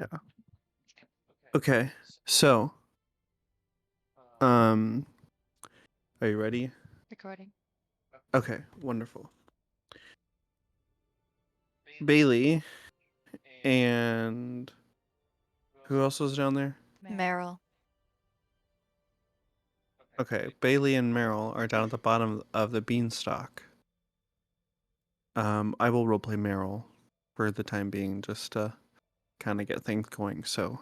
Yeah. Okay. So, are you ready? Recording. Okay, wonderful. Baili and who else was down there? Meryl. Okay, Baili and Meryl are down at the bottom of the Beanstalk. I will roleplay Meryl for the time being, just to kind of get things going. So,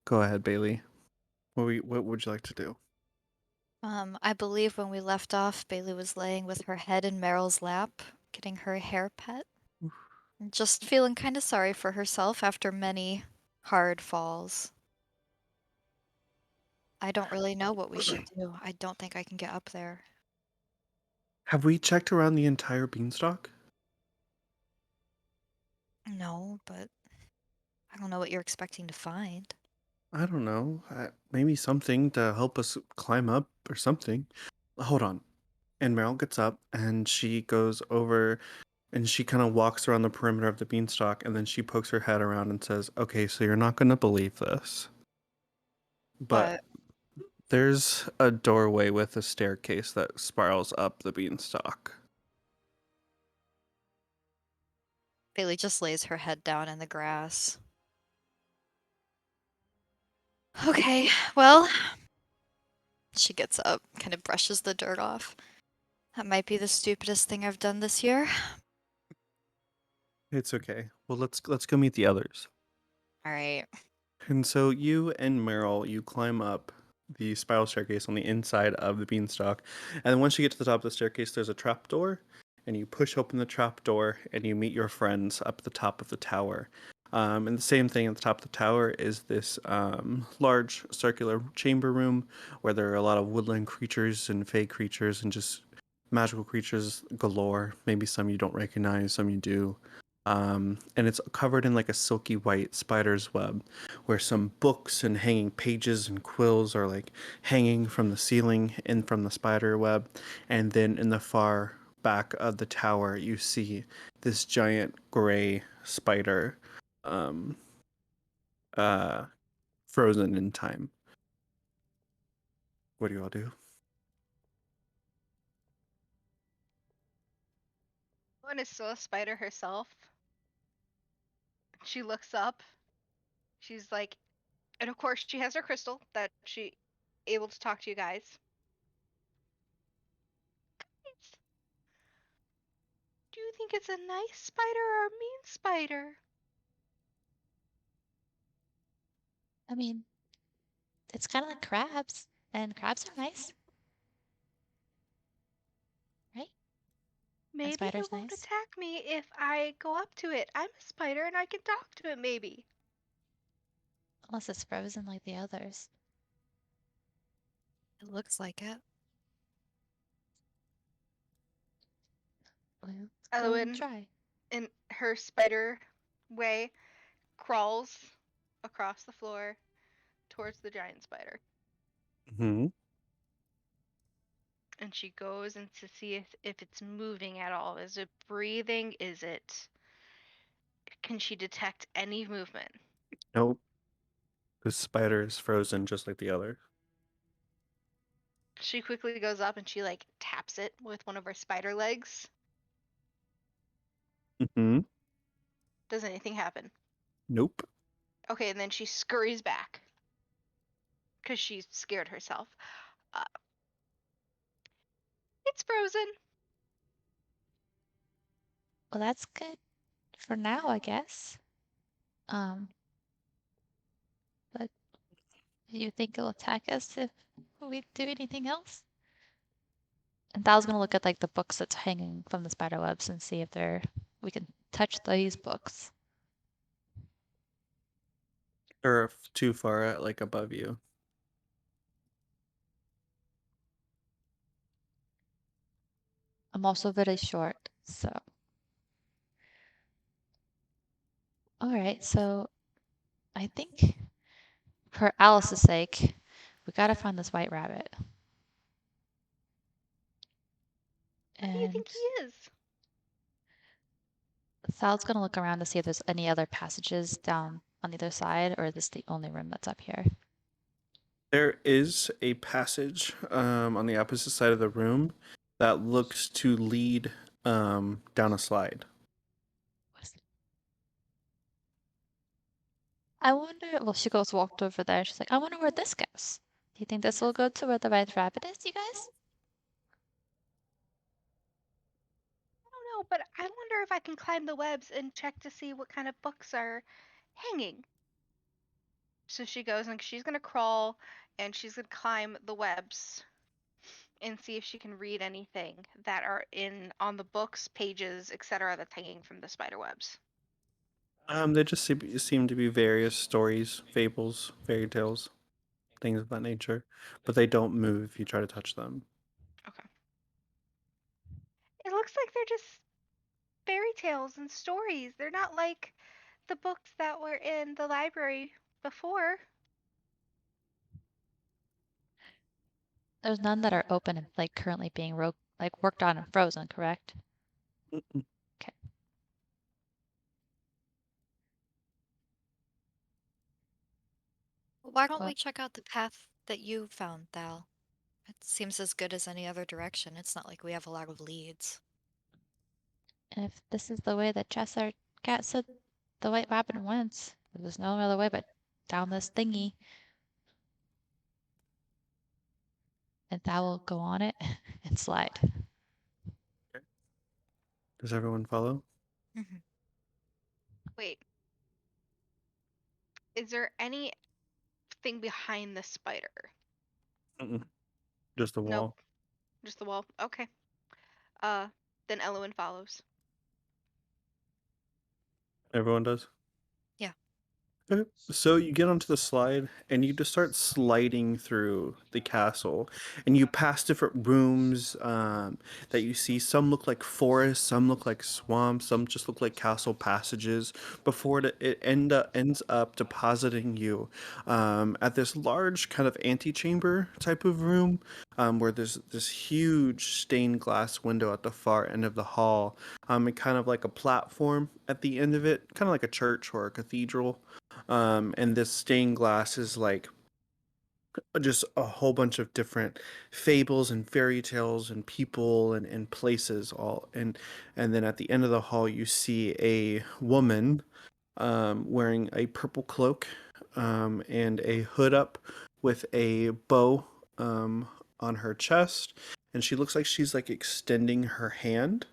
go ahead, Baili. What would you like to do? I believe when we left off, Bailey was laying with her head in Meryl's lap, getting her hair pet. Just feeling kind of sorry for herself after many hard falls. I don't really know what we should do. I don't think I can get up there. Have we checked around the entire Beanstalk? No, but I don't know what you're expecting to find. I don't know. Maybe something to help us climb up or something. Hold on. And Meryl gets up and she goes over and she kind of walks around the perimeter of the beanstalk and then she pokes her head around and says, "Okay, so you're not going to believe this, but But there's a doorway with a staircase that spirals up the beanstalk." Bailey just lays her head down in the grass. Okay, well, she gets up, kind of brushes the dirt off. That might be the stupidest thing I've done this year. It's okay. Well, let's go meet the others. All right. And so you and Meryl, you climb up the spiral staircase on the inside of the beanstalk. And then once you get to the top of the staircase, there's a trap door. And you push open the trap door and you meet your friends up at the top of the tower. And the same thing at the top of the tower is this large circular chamber room where there are a lot of woodland creatures and fey creatures and just magical creatures galore. Maybe some you don't recognize, some you do. And it's covered in like a silky white spider's web where some books and hanging pages and quills are like hanging from the ceiling and from the spider web. And then in the far back of the tower, you see this giant gray spider um, uh, frozen in time. What do you all do? One is still a spider herself. She looks up. She's like, and of course she has her crystal that she able to talk to you guys. Do you think it's a nice spider or a mean spider? I mean, it's kind of like crabs, and crabs are nice, right? And Maybe spiders it won't nice. attack me if I go up to it. I'm a spider and I can talk to it, maybe. Unless it's frozen like the others. It looks like it. Well, go and Elowen, try. in her spider way, crawls across the floor towards the giant spider. Hmm. And she goes in to see if it's moving at all. Is it breathing? Can she detect any movement? Nope. The spider is frozen just like the other. She quickly goes up and she like taps it with one of her spider legs. Hmm. Does anything happen? Nope. Okay, and then she scurries back because she's scared herself. Uh, it's frozen. Well, that's good for now, I guess. Um, but you think it'll attack us if we do anything else? And Thal's gonna look at like the books that's hanging from the spider webs and see if we can touch these books. Or too far at like above you. I'm also very short, so. All right, so I think for Alice's sake, we gotta find this white rabbit. Who do you think And he is? Thal's gonna look around to see if there's any other passages down on the other side, or is this the only room that's up here? There is a passage on the opposite side of the room that looks to lead down a slide. What is it? I wonder. Well, she goes walked over there. She's like, I wonder where this goes. Do you think this will go to where the red rabbit is, you guys? I don't know, but I wonder if I can climb the webs and check to see what kind of books are hanging. So she goes and she's gonna crawl and she's gonna climb the webs and see if she can read anything that are in on the books, pages, etc. that's hanging from the spider webs. They just seem to be various stories, fables, fairy tales, things of that nature, but they don't move if you try to touch them. Okay. It looks like they're just fairy tales and stories. They're not like the books that were in the library before. There's none that are open and like currently being worked on and frozen, correct? Mm-mm. Okay. Why don't Well, we check out the path that you found, Thal? It seems as good as any other direction. It's not like we have a lot of leads. and if this is the way that Chester Cat said the White Rabbit went, there's no other way but down this thingy. And Thal will go on it and slide. Does everyone follow? Mhm. Wait. Is there anything behind the spider? Mm-mm. Just the Nope. wall. Just the wall. Okay. Then Elowen follows. Everyone does? Yeah. Okay. So you get onto the slide and you just start sliding through the castle, and you pass different rooms that you see. Some look like forests, some look like swamps, some just look like castle passages. Before it ends up depositing you at this large kind of antechamber type of room, where there's this huge stained glass window at the far end of the hall, and kind of like a platform at the end of it, kind of like a church or a cathedral. And this stained glass is like just a whole bunch of different fables and fairy tales and people and places all, and then at the end of the hall you see a woman wearing a purple cloak and a hood up with a bow on her chest, and she looks like she's like extending her hand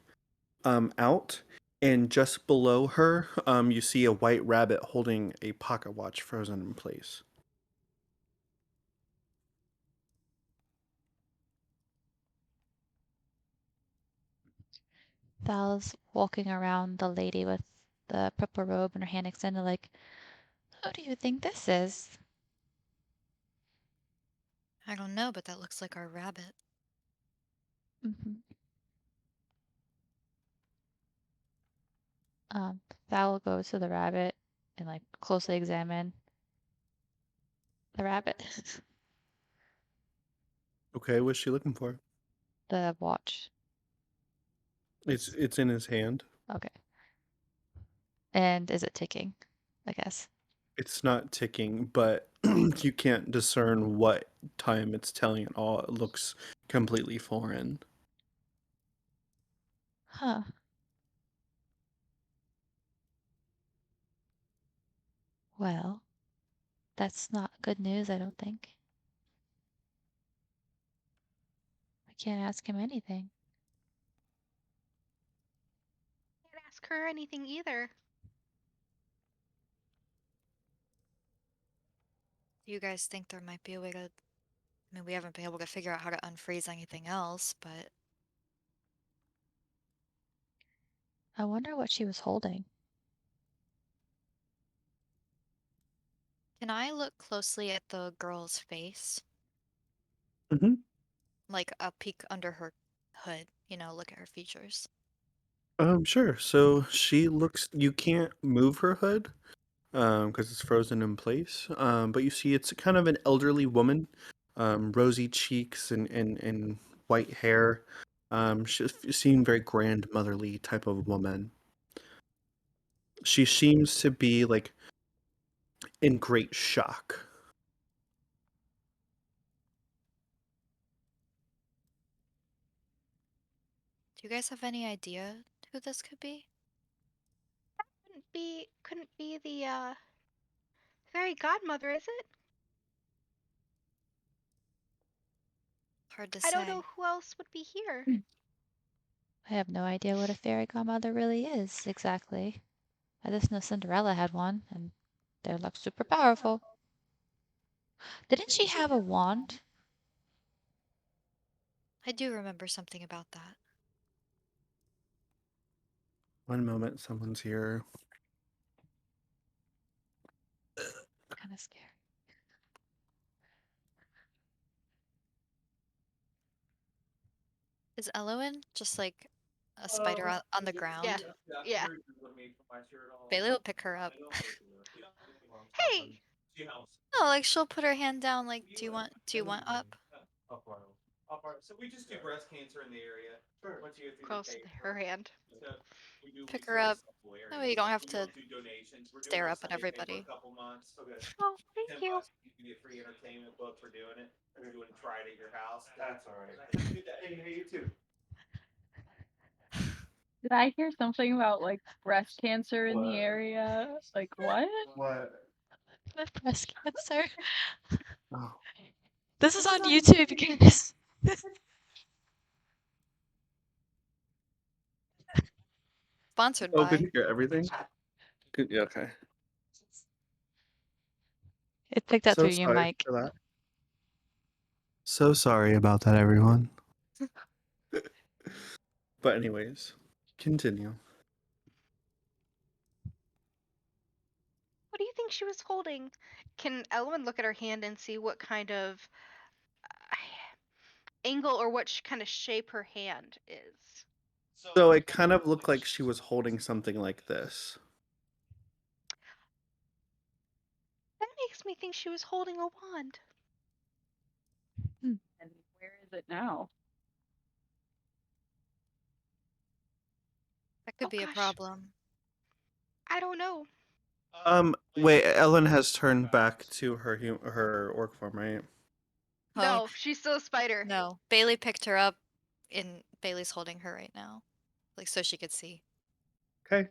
out, and just below her, you see a white rabbit holding a pocket watch frozen in place. Thal's walking around the lady with the purple robe and her hand extended, like, who do you think this is? I don't know, but that looks like our rabbit. Mm-hmm. Thal will go to the rabbit and like closely examine the rabbit. Okay, what's she looking for? The watch. It's in his hand. Okay. And is it ticking? I guess. It's not ticking, but you can't discern what time it's telling at all. It looks completely foreign. Huh. Well, that's not good news, I don't think. I can't ask him anything. Can't ask her anything either. Do you guys think there might be a way to... I mean, we haven't been able to figure out how to unfreeze anything else, but I wonder what she was holding. can I look closely at the girl's face? Mm-hmm. Like a peek under her hood, look at her features. Sure. So she looks. You can't move her hood, because it's frozen in place. But you see, it's kind of an elderly woman, rosy cheeks and white hair. She seemed very grandmotherly type of woman. she seems to be like in great shock. Do you guys have any idea who this could be? Couldn't be the fairy godmother, is it? Hard to I don't say. know who else would be here. I have no idea what a fairy godmother really is exactly. I just know Cinderella had one, and they're like super powerful. Didn't she have a wand? I do remember something about that. One moment, someone's here. Kind of scary. Is Elowen just like a spider on the ground? Yeah. Bailey will pick her up. Hey! No, like she'll put her hand down. Like, do you want up? So we just do breast cancer in the area. Sure. Close her hand. Pick her up. That way you don't have to stare up at everybody. Oh, thank you. You get free entertainment book for doing it. We're doing try it at your house. That's all right. Hey, you too. Did I hear something about like breast cancer in the area? Like what? What? Breast cancer. Oh. This is on YouTube, guys. Sponsored Oh, by. good to hear everything. Good. Yeah, okay. It picked up So through your sorry mic. for that. So sorry about that, everyone. But anyways, continue. What do you think she was holding? Can Elowen look at her hand and see what kind of angle or what kind of shape her hand is? So it kind of looked like she was holding something like this. That makes me think she was holding a wand. And where is it now? That could Oh, be a gosh. problem. I don't know. Wait, Ellen has turned back to her orc form, right? Oh, No, she's still a spider. no. Bailey picked her up, and Bailey's holding her right now, like so she could see. Okay.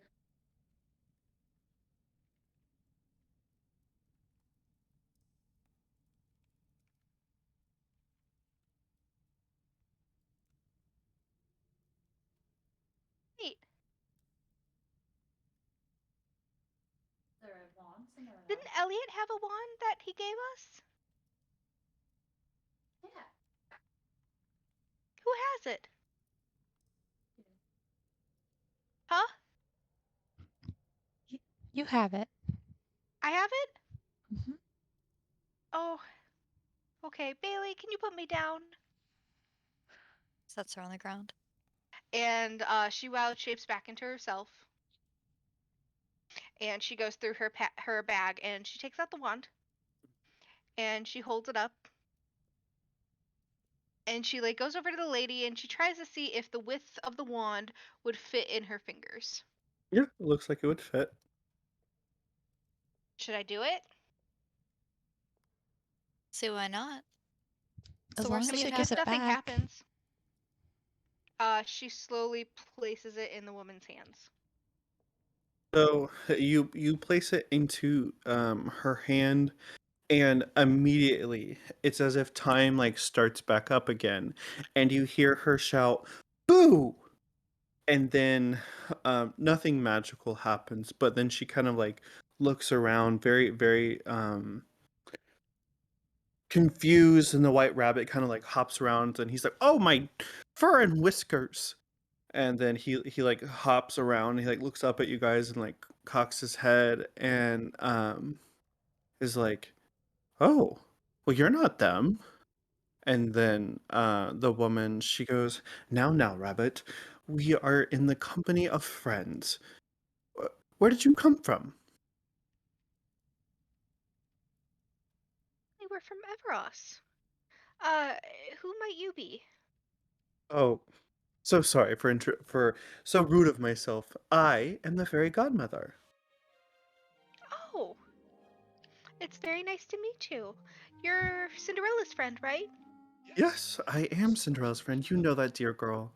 Wait, didn't Eliot have a wand that he gave us? Yeah. Who has it? Huh? You have it. I have it? Mhm. Oh. Okay, Bailey, can you put me down? Sets her on the ground. And she wild shapes back into herself. And she goes through her bag and she takes out the wand. And she holds it up. And she like goes over to the lady and she tries to see if the width of the wand would fit in her fingers. Yeah, it looks like it would fit. Should I do it? See why not? What's As the long worst as that she could gives happen? it Nothing back. happens. She slowly places it in the woman's hands. So you place it into her hand, and immediately it's as if time like starts back up again, and you hear her shout, "Boo!" And then nothing magical happens, but then she kind of like looks around, very very confused, and the white rabbit kind of like hops around, and he's like, "Oh, my fur and whiskers!" And then he like hops around, and he like looks up at you guys and like cocks his head and is like, "Oh, well, you're not them." And then the woman, she goes, now, rabbit, we are in the company of friends. Where did you come from?" They were from Everas. Who might you be? "Oh, so sorry for so rude of myself. I am the fairy godmother." It's very nice to meet you. You're Cinderella's friend, right? Yes, I am Cinderella's friend. You know that, dear girl.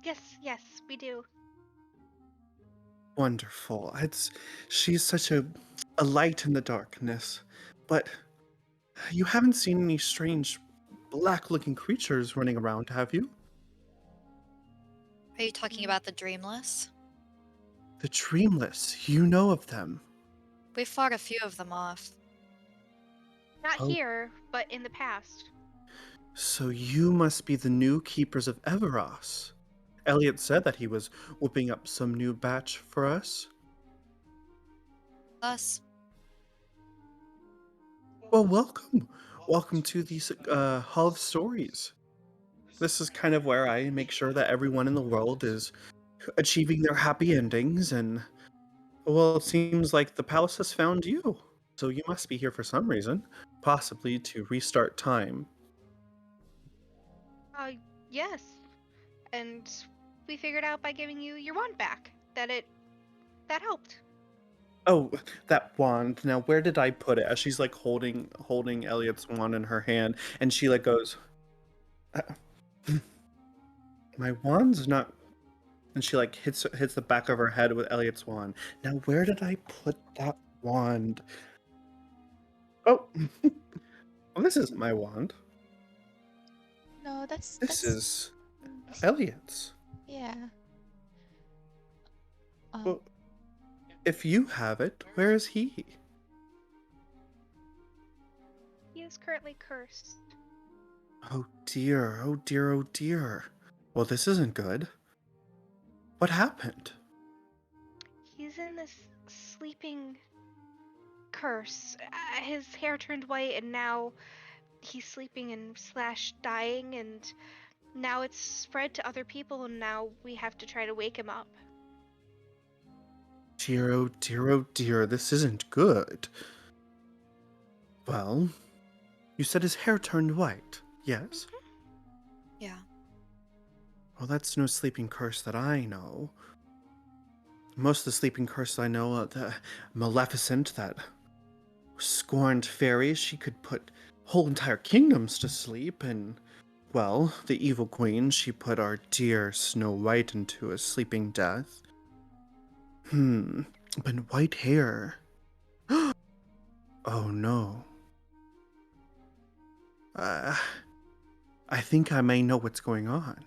Yes, we do. Wonderful. She's such a light in the darkness. But you haven't seen any strange black-looking creatures running around, have you? Are you talking about the Dreamless? The Dreamless. You know of them. We fought a few of them off. Not Oh. here, but in the past. So you must be the new keepers of Everas. Eliot said that he was whipping up some new batch for us. Us. Well, welcome. Welcome to the Hall of Stories. This is kind of where I make sure that everyone in the world is achieving their happy endings, and, well, it seems like the palace has found you. So you must be here for some reason, possibly to restart time. Yes. And we figured out by giving you your wand back that helped. Oh, that wand. Now, where did I put it? As she's like holding Elliot's wand in her hand, and she like goes, "Uh, my wand's not." And she like hits the back of her head with Elliot's wand. Now, where did I put that wand? Oh, well, this isn't my wand. No, This is that's Elliot's. yeah. Well, if you have it, where is he? He is currently cursed. Oh dear, oh dear, oh dear. Well, this isn't good. What happened? He's in this sleeping curse. His hair turned white, and now he's sleeping and slash dying, and now it's spread to other people, and now we have to try to wake him up. Dear, oh dear, oh dear, this isn't good. Well, you said his hair turned white, yes? Yeah. Well, that's no sleeping curse that I know. Most of the sleeping curses I know are the Maleficent, that scorned fairy. She could put whole entire kingdoms to sleep, and, well, the evil queen, she put our dear Snow White into a sleeping death. But white hair. Oh no. I think I may know what's going on.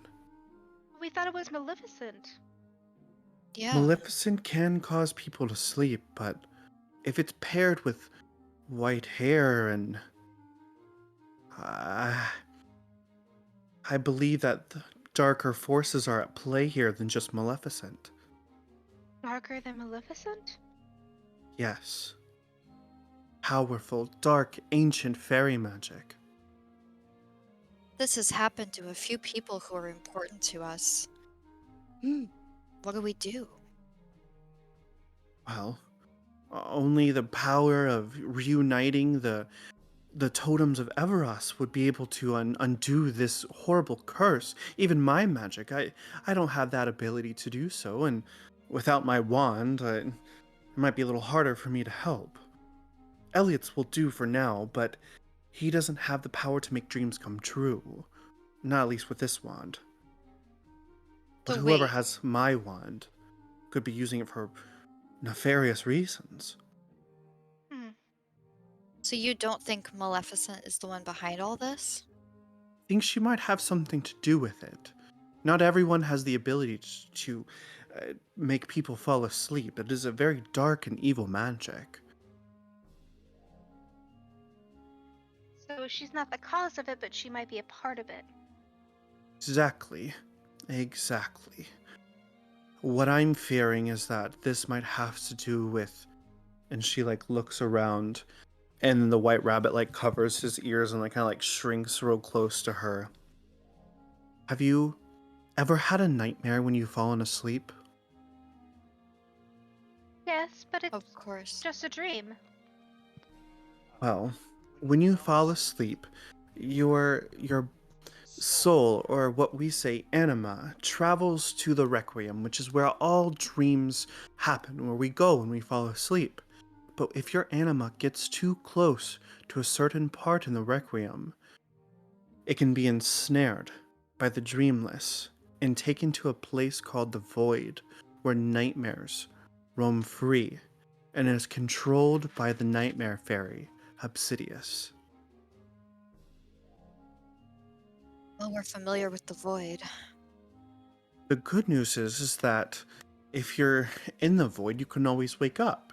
We thought it was Maleficent. Yeah. Maleficent can cause people to sleep, but if it's paired with white hair and... I believe that the darker forces are at play here than just Maleficent. Darker than Maleficent? Yes. Powerful, dark, ancient fairy magic. This has happened to a few people who are important to us. What do we do? Well, only the power of reuniting the totems of Everas would be able to undo this horrible curse. Even my magic, I don't have that ability to do so, and without my wand, it might be a little harder for me to help. Eliot's will do for now, but he doesn't have the power to make dreams come true. Not at least with this wand. But So whoever wait. has my wand could be using it for nefarious reasons. So you don't think Maleficent is the one behind all this? I think she might have something to do with it. Not everyone has the ability to make people fall asleep. It is a very dark and evil magic. So she's not the cause of it, but she might be a part of it. Exactly. Exactly. What I'm fearing is that this might have to do with... And she like looks around, and the white rabbit like covers his ears and like kind of like shrinks real close to her. Have you ever had a nightmare when you've fallen asleep? Yes, but it's Of course. just a dream. Well, when you fall asleep, your soul, or what we say anima, travels to the Requiwm, which is where all dreams happen, where we go when we fall asleep. but if your anima gets too close to a certain part in the Requiwm, it can be ensnared by the Dreamless and taken to a place called the Void, where nightmares roam free and is controlled by the nightmare fairy, Obsidious. Well, we're familiar with the void. The good news is that if you're in the Void, you can always wake up.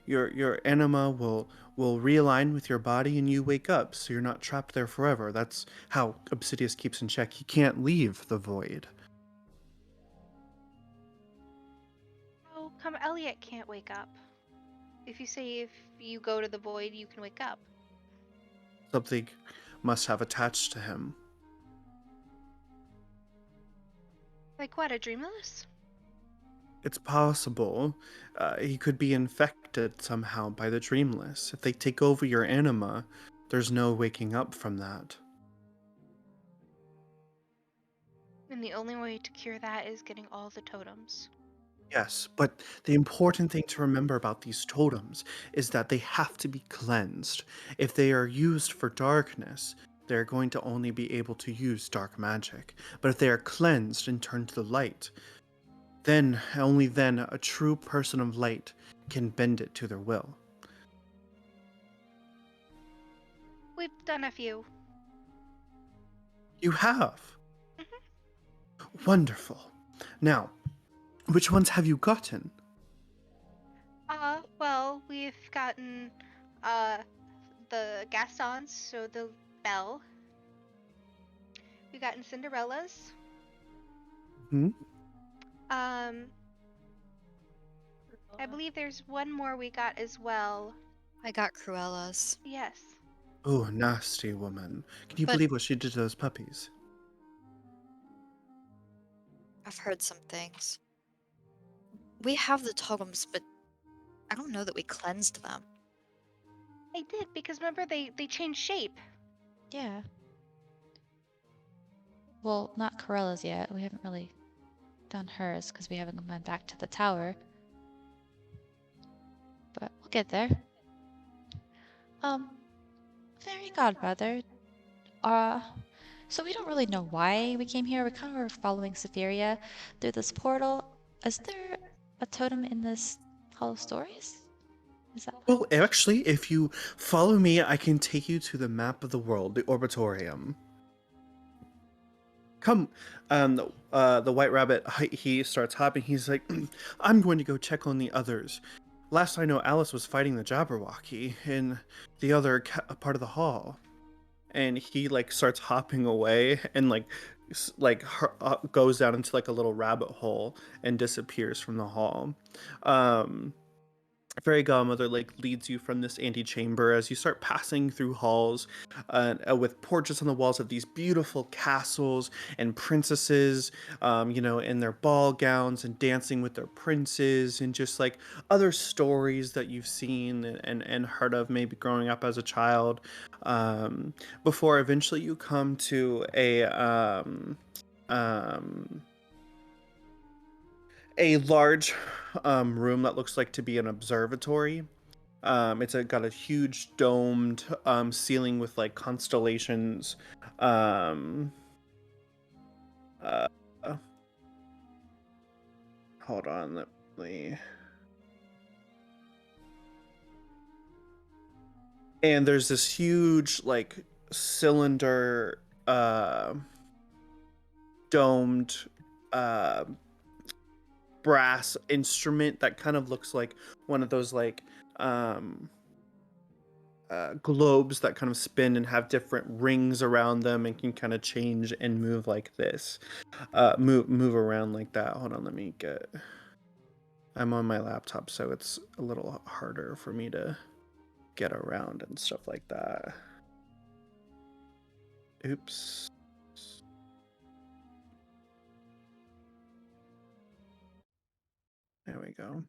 Your anima will realign with your body and you wake up, so you're not trapped there forever. That's how Obsidious keeps in check. He can't leave the Void. How come Eliot can't wake up? If you go to the void, you can wake up. Something must have attached to him. Like what, a Dreamless? It's possible he could be infected somehow by the Dreamless. If they take over your anima, there's no waking up from that. And the only way to cure that is getting all the totems. Yes, but the important thing to remember about these totems is that they have to be cleansed. If they are used for darkness, they're going to only be able to use dark magic. But if they are cleansed and turned to the light, then, only then, a true person of light can bend it to their will. We've done a few. You have? Mhm. Wonderful. Now, which ones have you gotten? Well, we've gotten the Gastons, so the bell. We've gotten Cinderella's. Hmm? I believe there's one more we got as well. I got Cruella's. Yes. Oh, nasty woman. Can you But- believe what she did to those puppies? I've heard some things. We have the totems, but I don't know that we cleansed them. I did, because remember they changed shape. Yeah. Well, not Corella's yet. We haven't really done hers because we haven't gone back to the tower. But we'll get there. Fairy Godmother, so we don't really know why we came here. We kind of were following Sapphiria through this portal. Is there a totem in this Hall of Stories? Is that Well, actually, if you follow me, I can take you to the map of the world, the Orbitorium. Come, the white rabbit, he starts hopping. He's like, I'm going to go check on the others. Last I know, Alice was fighting the Jabberwocky in the other part of the hall. And he, like, starts hopping away and, like, goes down into, like, a little rabbit hole and disappears from the hall. Fairy Godmother, like, leads you from this antechamber as you start passing through halls with portraits on the walls of these beautiful castles and princesses, in their ball gowns and dancing with their princes, and just like other stories that you've seen and heard of maybe growing up as a child, before eventually you come to a large room that looks like to be an observatory. It's got a huge domed ceiling with like constellations. Um, uh, Hold on, let me. And there's this huge like cylinder domed uh brass instrument that kind of looks like one of those like globes that kind of spin and have different rings around them and can kind of change and move like this, move around like that. Hold on, let me get. I'm on my laptop, so it's a little harder for me to get around and stuff like that. Oops. There we go.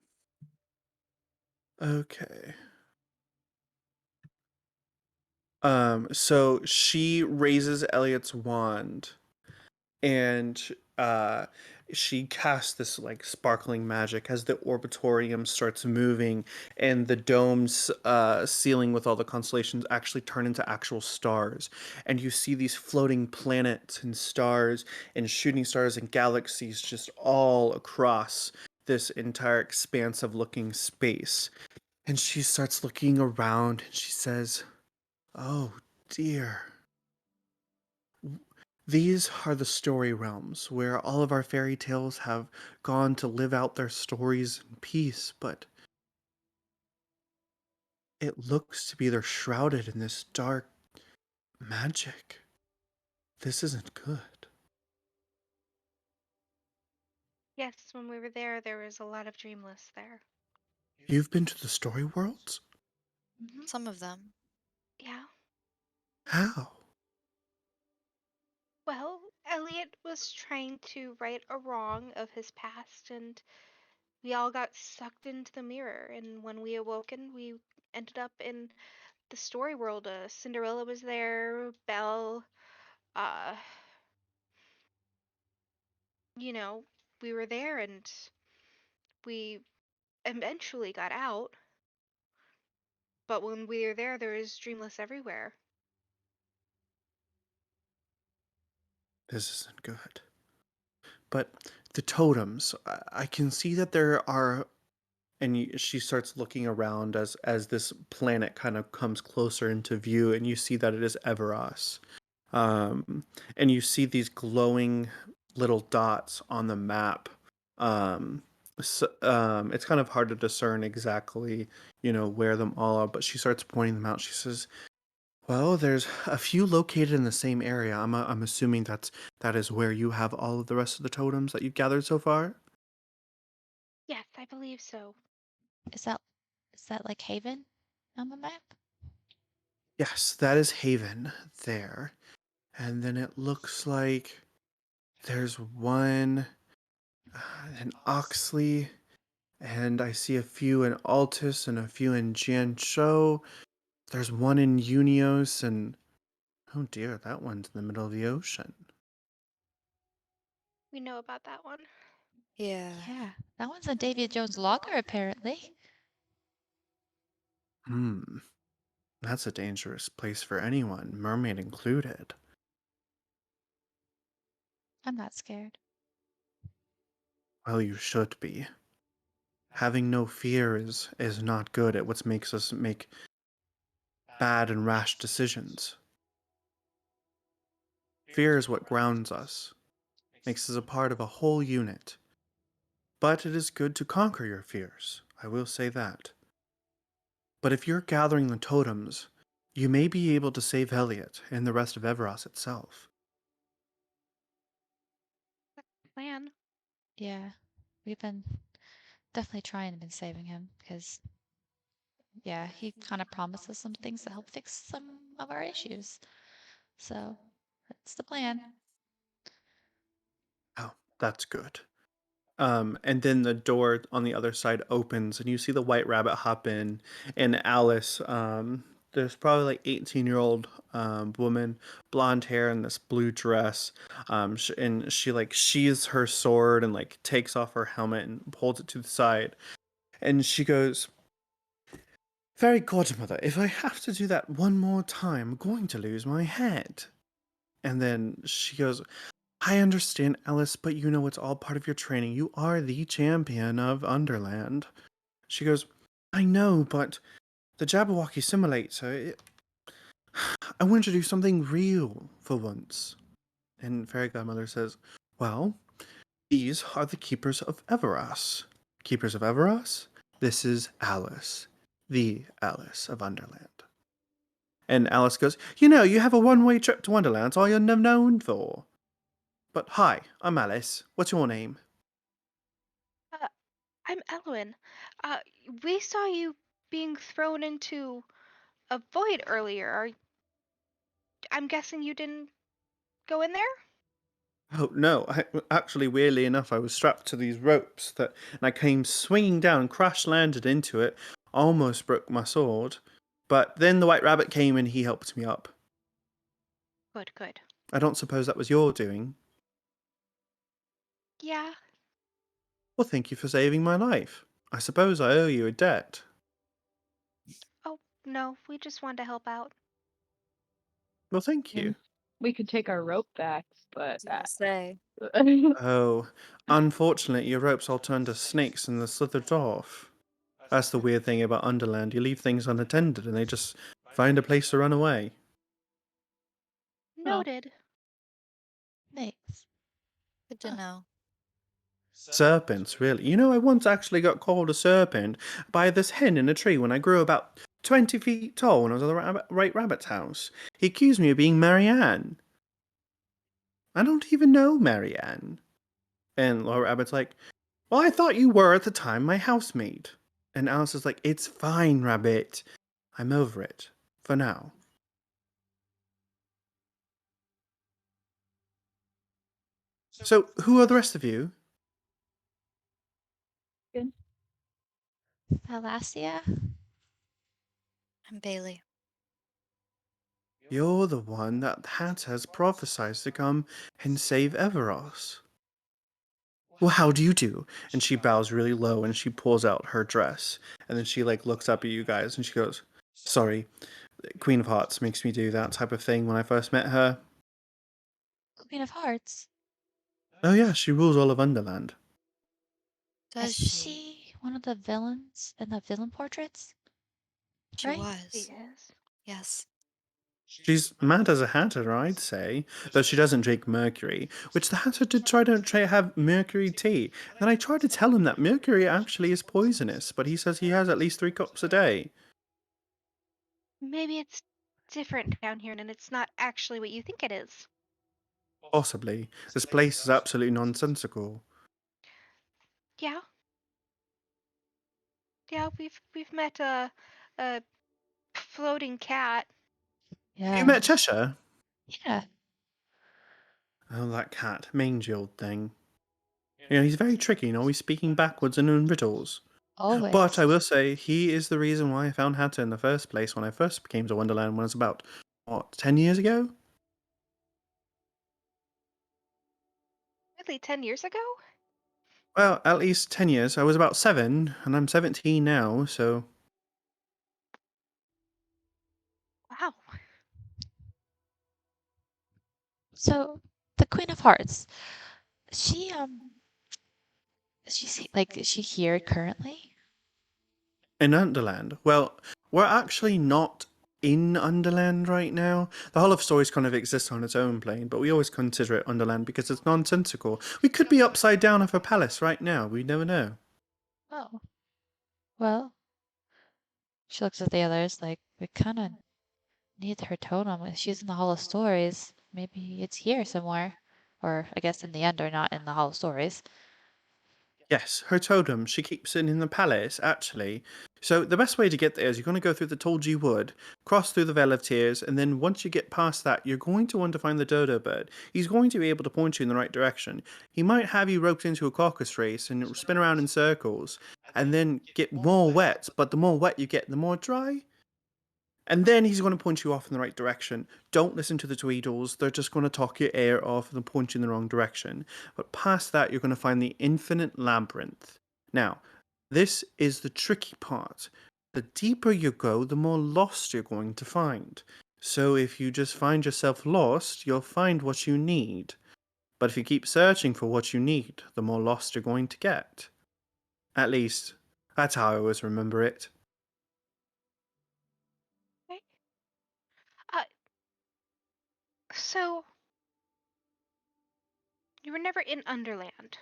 Okay. So she raises Eliot's wand, and she casts this like sparkling magic as the orbitorium starts moving, and the dome's ceiling with all the constellations actually turn into actual stars, and you see these floating planets and stars and shooting stars and galaxies just all across this entire expanse of looking space. And she starts looking around and she says, "Oh dear. These are the story realms where all of our fairy tales have gone to live out their stories in peace, but it looks to be they're shrouded in this dark magic. This isn't good." Yes, when we were there was a lot of Dreamless there. You've been to the story worlds? Some of them. Yeah. How? Well, Eliot was trying to right a wrong of his past, and we all got sucked into the mirror. And when we awoken, we ended up in the story world. Cinderella was there, Belle, uh, you know, we were there, and we eventually got out. But when we were there was Dreamless everywhere. This isn't good. But the totems, I can see that there are, and she starts looking around as this planet kind of comes closer into view, and you see that it is Everas. Um, and you see these glowing little dots on the map. It's kind of hard to discern exactly, where them all are, but she starts pointing them out. She says, "Well, there's a few located in the same area. I'm assuming that is where you have all of the rest of the totems that you've gathered so far?" Yes, I believe so. Is that like Haven on the map? Yes, that is Haven there. And then it looks like there's one in Oxley, and I see a few in Altus and a few in Jianzhou. There's one in Unios, and oh dear, that one's in the middle of the ocean. We know about that one. Yeah. Yeah, that one's a Davy Jones logger apparently. That's a dangerous place for anyone, mermaid included. I'm not scared. Well, you should be. Having no fear is not good at what makes us make bad and rash decisions. Fear is what grounds us, makes us a part of a whole unit. But it is good to conquer your fears, I will say that. But if you're gathering the totems, you may be able to save Eliot and the rest of Everas itself. Plan. Yeah, we've been definitely trying and saving him because, yeah, he kind of promised us some things to help fix some of our issues. So that's the plan. Oh, that's good. And then the door on the other side opens, and you see the White Rabbit hop in, and Alice. There's probably like 18-year-old woman, blonde hair, in this blue dress. And she like sheathes her sword and like takes off her helmet and holds it to the side, and she goes, "Fairy Godmother, if I have to do that one more time, I'm going to lose my head." And then she goes, "I understand, Alice, but you know it's all part of your training. You are the champion of Underland." She goes, "I know, but the Jabberwocky simulator, I wanted to do something real for once." And Fairy Godmother says, "Well, these are the Keepers of Everas. Keepers of Everas? This is Alice, the Alice of Underland." And Alice goes, "You have a one-way trip to Wonderland. It's all you're known for. But hi, I'm Alice. What's your name?" Uh, I'm Elowen. Uh, we saw you being thrown into a void earlier. I'm guessing you didn't go in there? Oh no! Actually, weirdly enough, I was strapped to these ropes and I came swinging down, crash landed into it, almost broke my sword. But then the White Rabbit came and he helped me up. Good, good. I don't suppose that was your doing. Yeah. Well, thank you for saving my life. I suppose I owe you a debt. Oh, no, we just wanted to help out. Well, thank And you. we could take our rope back, but Say. Oh, unfortunately, your ropes all turned to snakes and they slithered off. That's the weird thing about Underland. You leave things unattended and they just find a place to run away. Noted. Thanks. Good to know. Serpents, really. You know, I once actually got called a serpent by this hen in a tree when I grew about 20 feet tall when I was at the Right Rabbit's house. He accused me of being Marianne. I don't even know Marianne. And Laura Rabbit's like, well, I thought you were at the time my housemate. And Alice is like, it's fine, Rabbit. I'm over it. For now. So, who are the rest of you? Thalassia? I'm Baili. You're the one that Hat has prophesized to come and save Everas. Well, how do you do? And she bows really low and she pulls out her dress. And then she looks up at you guys and she goes, sorry, Queen of Hearts makes me do that type of thing when I first met her. Queen of Hearts. Oh yeah, she rules all of Underland. Does Is she? she one of the villains in the villain portraits? She Right? was. Yes. Yes. She's mad as a hatter, I'd say, though she doesn't drink mercury, which the hatter did try to have mercury tea. And I tried to tell him that mercury actually is poisonous, but he says he has at least 3 cups a day. Maybe it's different down here and it's not actually what you think it is. Possibly. This place is absolutely nonsensical. Yeah. Yeah, we've met a floating cat. You Yeah. met Cheshire? Yeah. Oh, that cat. Mangy old thing. You know, he's very tricky and always speaking backwards and in riddles. But Always. I will say, he is the reason why I found Hatter in the first place when I first came to Wonderland when I was about, 10 years ago? Really, 10 years ago? Well, at least 10 years. I was about 7, and I'm 17 now, so. Wow. So the Queen of Hearts, she is she here currently? In Underland. Well, we're actually not in Underland right now. The whole of stories kind of exists on its own plane, but we always consider it Underland because it's nonsensical. We could be upside down of a palace right now. We never know. Oh. Well, she looks at the others like we kinda need her totem. If she's in the Hall of Stories, maybe it's here somewhere. Or I guess in the end or not in the Hall of Stories. Yes, her totem. She keeps it in the palace, actually. So the best way to get there is you're going to go through the Tolji Wood, cross through the Vale of Tears, and then once you get past that, you're going to want to find the dodo bird. He's going to be able to point you in the right direction. He might have you roped into a caucus race and spin around in circles, and then get more wet, but the more wet you get, the more dry. And then he's going to point you off in the right direction. Don't listen to the Tweedles. They're just going to talk your ear off and point you in the wrong direction. But past that, you're going to find the infinite labyrinth. Now, this is the tricky part. The deeper you go, the more lost you're going to find. So if you just find yourself lost, you'll find what you need. But if you keep searching for what you need, the more lost you're going to get. At least, that's how I always remember it. Okay. Uh, so you were never in Underland.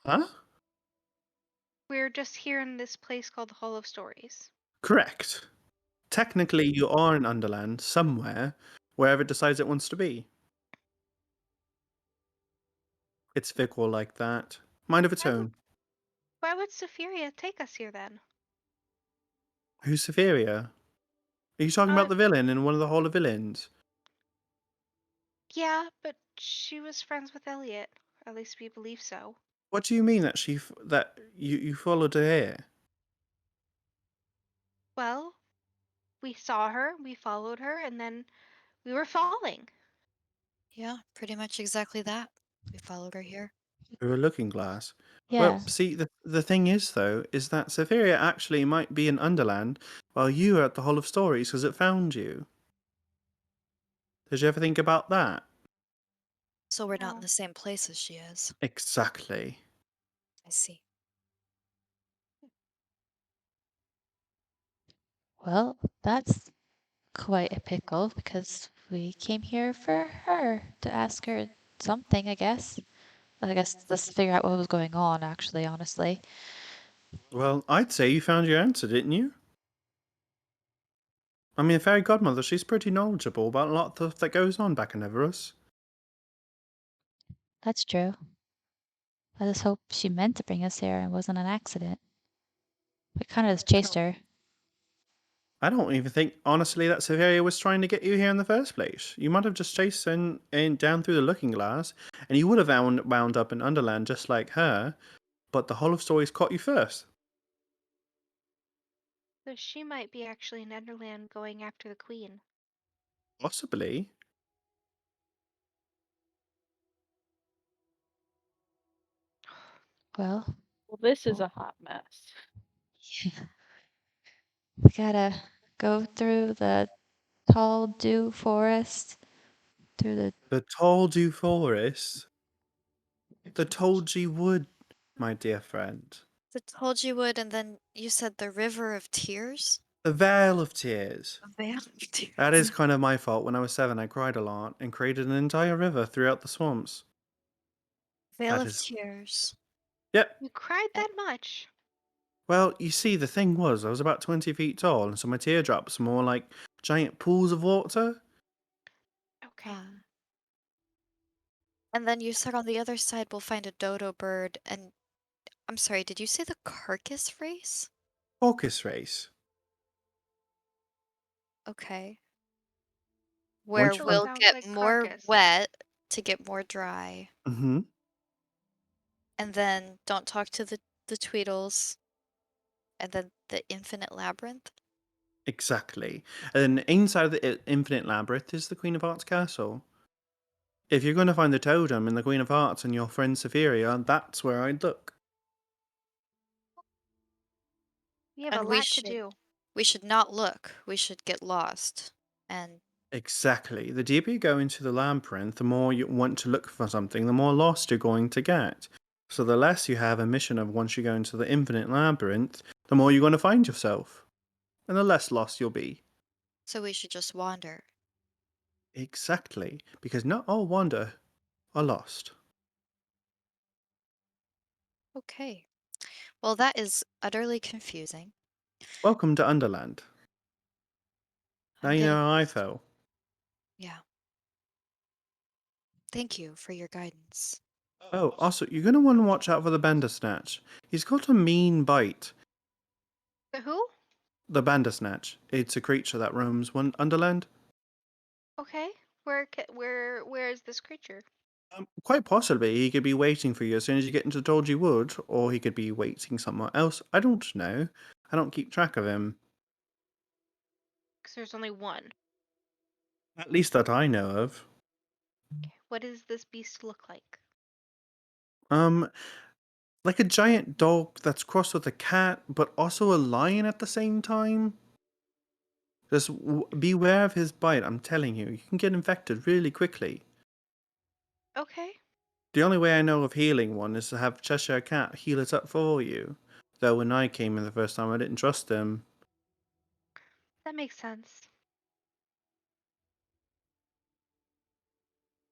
Huh? We're just here in this place called the Hall of Stories. Correct. Technically, you are in Underland somewhere, wherever it decides it wants to be. It's fickle like that. Mind of its Why would, own. why would Sapphiria take us here then? Who's Sapphiria? Are you talking Uh, about the villain in one of the Hall of Villains? yeah, but she was friends with Eliot. At least we believe so. What do you mean that you followed her here? Well, we saw her, we followed her, and then we were falling. Yeah, pretty much exactly that. We followed her here. Through a looking glass. Yeah, Well, see, the thing is, though, is that Sapphiria actually might be in Underland while you are at the Hall of Stories because it found you. Did you ever think about that? So we're not in No. the same place as she is. Exactly. I see. well, that's quite a pickle because we came here for her to ask her something, I guess. I guess just to figure out what was going on, actually, honestly. Well, I'd say you found your answer, didn't you? I mean, Fairy Godmother, she's pretty knowledgeable about a lot of stuff that goes on back in Everas. That's true. I just hope she meant to bring us here and wasn't an accident. We kind of just chased her. I don't even think, honestly, that Sapphiria was trying to get you here in the first place. You might have just chased in down through the looking glass, and you would have wound up in Underland just like her, but the Hall of Stories caught you first. So she might be actually in Underland going after the queen. Possibly. Well, Well, this is a hot mess. we gotta go through the tall dew forest, through the. The Toldu Forest. The Tolji Wood, my dear friend. The told you would, and then you said the River of Tears? The Vale of Tears. A Vale of Tears. That is kind of my fault. When I was 7, I cried a lot and created an entire river throughout the swamps. Vale That of is. Tears. Yep. You cried And- that much? Well, you see, the thing was, I was about 20 feet tall, and so my teardrops were more like giant pools of water. Okay. And then you said on the other side we'll find a dodo bird, and I'm sorry, did you say the carcass race? Caucus race. Okay. Why Where don't you Still we'll find. sounds get like more carcass. wet to get more dry. Mm-hmm. And then don't talk to the Tweedles. And then the infinite labyrinth. Exactly. And inside of the Infinite Labyrinth is the Queen of Hearts castle. If you're going to find the totem in the Queen of Hearts and your friend Sapphiria, that's where I'd look. We have a And we lot to should do. not look. We should get lost. And Exactly. The deeper you go into the labyrinth, the more you want to look for something, the more lost you're going to get. So the less you have a mission of once you go into the infinite labyrinth, the more you're going to find yourself. And the less lost you'll be. so we should just wander. Exactly. Because not all wander are lost. Okay. Well, that is utterly confusing. Welcome to Underland. Now I'm you know getting how I lost. felt. Yeah. Thank you for your guidance. Oh, also, you're going to want to watch out for the Bandersnatch. He's got a mean bite. The who? The Bandersnatch. It's a creature that roams Underland. Okay. Where is this creature? Quite possibly, he could be waiting for you as soon as you get into Dolgy Wood, or he could be waiting somewhere else. I don't know. I don't keep track of him. Because there's only one. At least that I know of. What does this beast look like? Um, like a giant dog that's crossed with a cat, but also a lion at the same time. Just beware of his bite, I'm telling you. You can get infected really quickly. Okay. The only way I know of healing one is to have Cheshire Cat heal it up for you. Though when I came in the first time, I didn't trust him. That makes sense.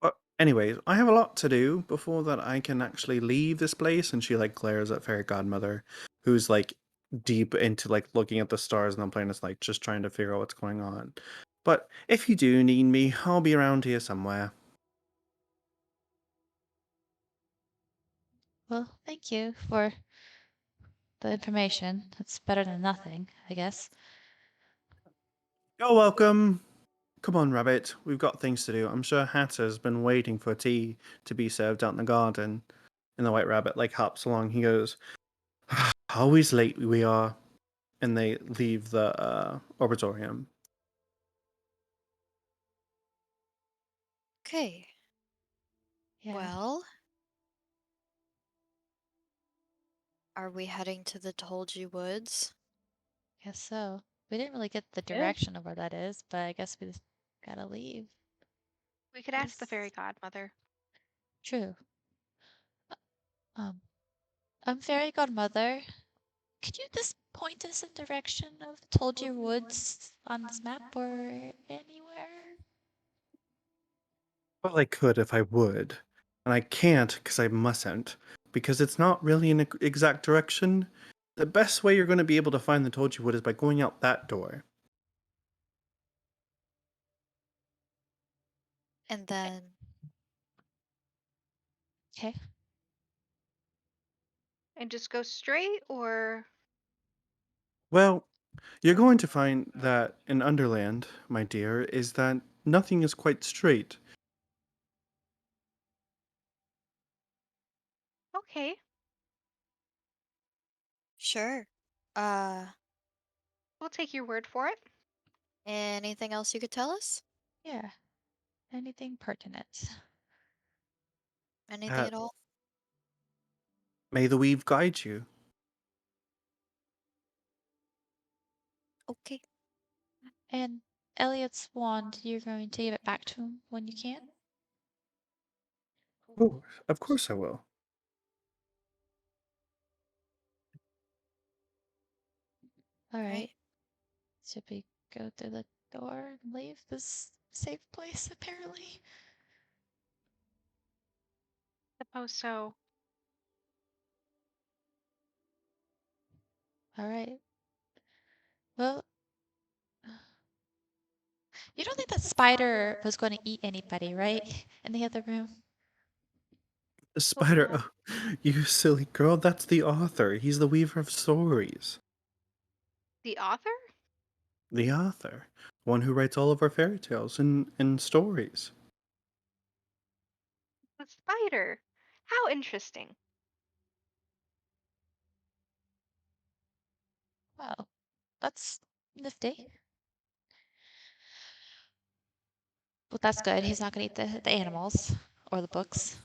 But anyways, I have a lot to do before that I can actually leave this place. And she like glares at Fairy Godmother, who's like deep into like looking at the stars and the planets, like just trying to figure out what's going on. But if you do need me, I'll be around here somewhere. Well, thank you for the information. It's better than nothing, I guess. You're welcome. Come on, Rabbit. We've got things to do. I'm sure Hatter's been waiting for tea to be served out in the garden. And the White Rabbit like hops along. He goes, "Always late we are." And they leave the Orbitorium. Okay. Yeah. Well, Are we heading to the Told You Woods? Guess so. We didn't really get the Yeah. direction of where that is, but I guess we just gotta leave. We could ask the This- fairy godmother. True. Um, Fairy Godmother, could you just point us in direction of Told You Woods on this map or anywhere? Well, I could if I would. And I can't because I mustn't. Because it's not really an exact direction. The best way you're going to be able to find the Told You Wood is by going out that door. And then, Okay. And just go straight, or Well, you're going to find that in Underland, my dear, is that nothing is quite straight. okay. sure. We'll take your word for it. Anything else you could tell us? Yeah. Anything pertinent. Anything Uh, at all? May the weave guide you. Okay. And Eliot's wand, you're going to give it back to him when you can? Of course I will. All right. Right. Should we go through the door and leave this safe place, apparently? Suppose so. All right. Well, you don't think that spider was going to eat anybody, right? In the other room? The Hope spider. not. Oh, you silly girl, that's the author. He's the weaver of stories. The author? The author. One who writes all of our fairy tales and stories. The spider. How interesting. Well, that's nifty. Well, that's good. He's not going to eat the animals or the books.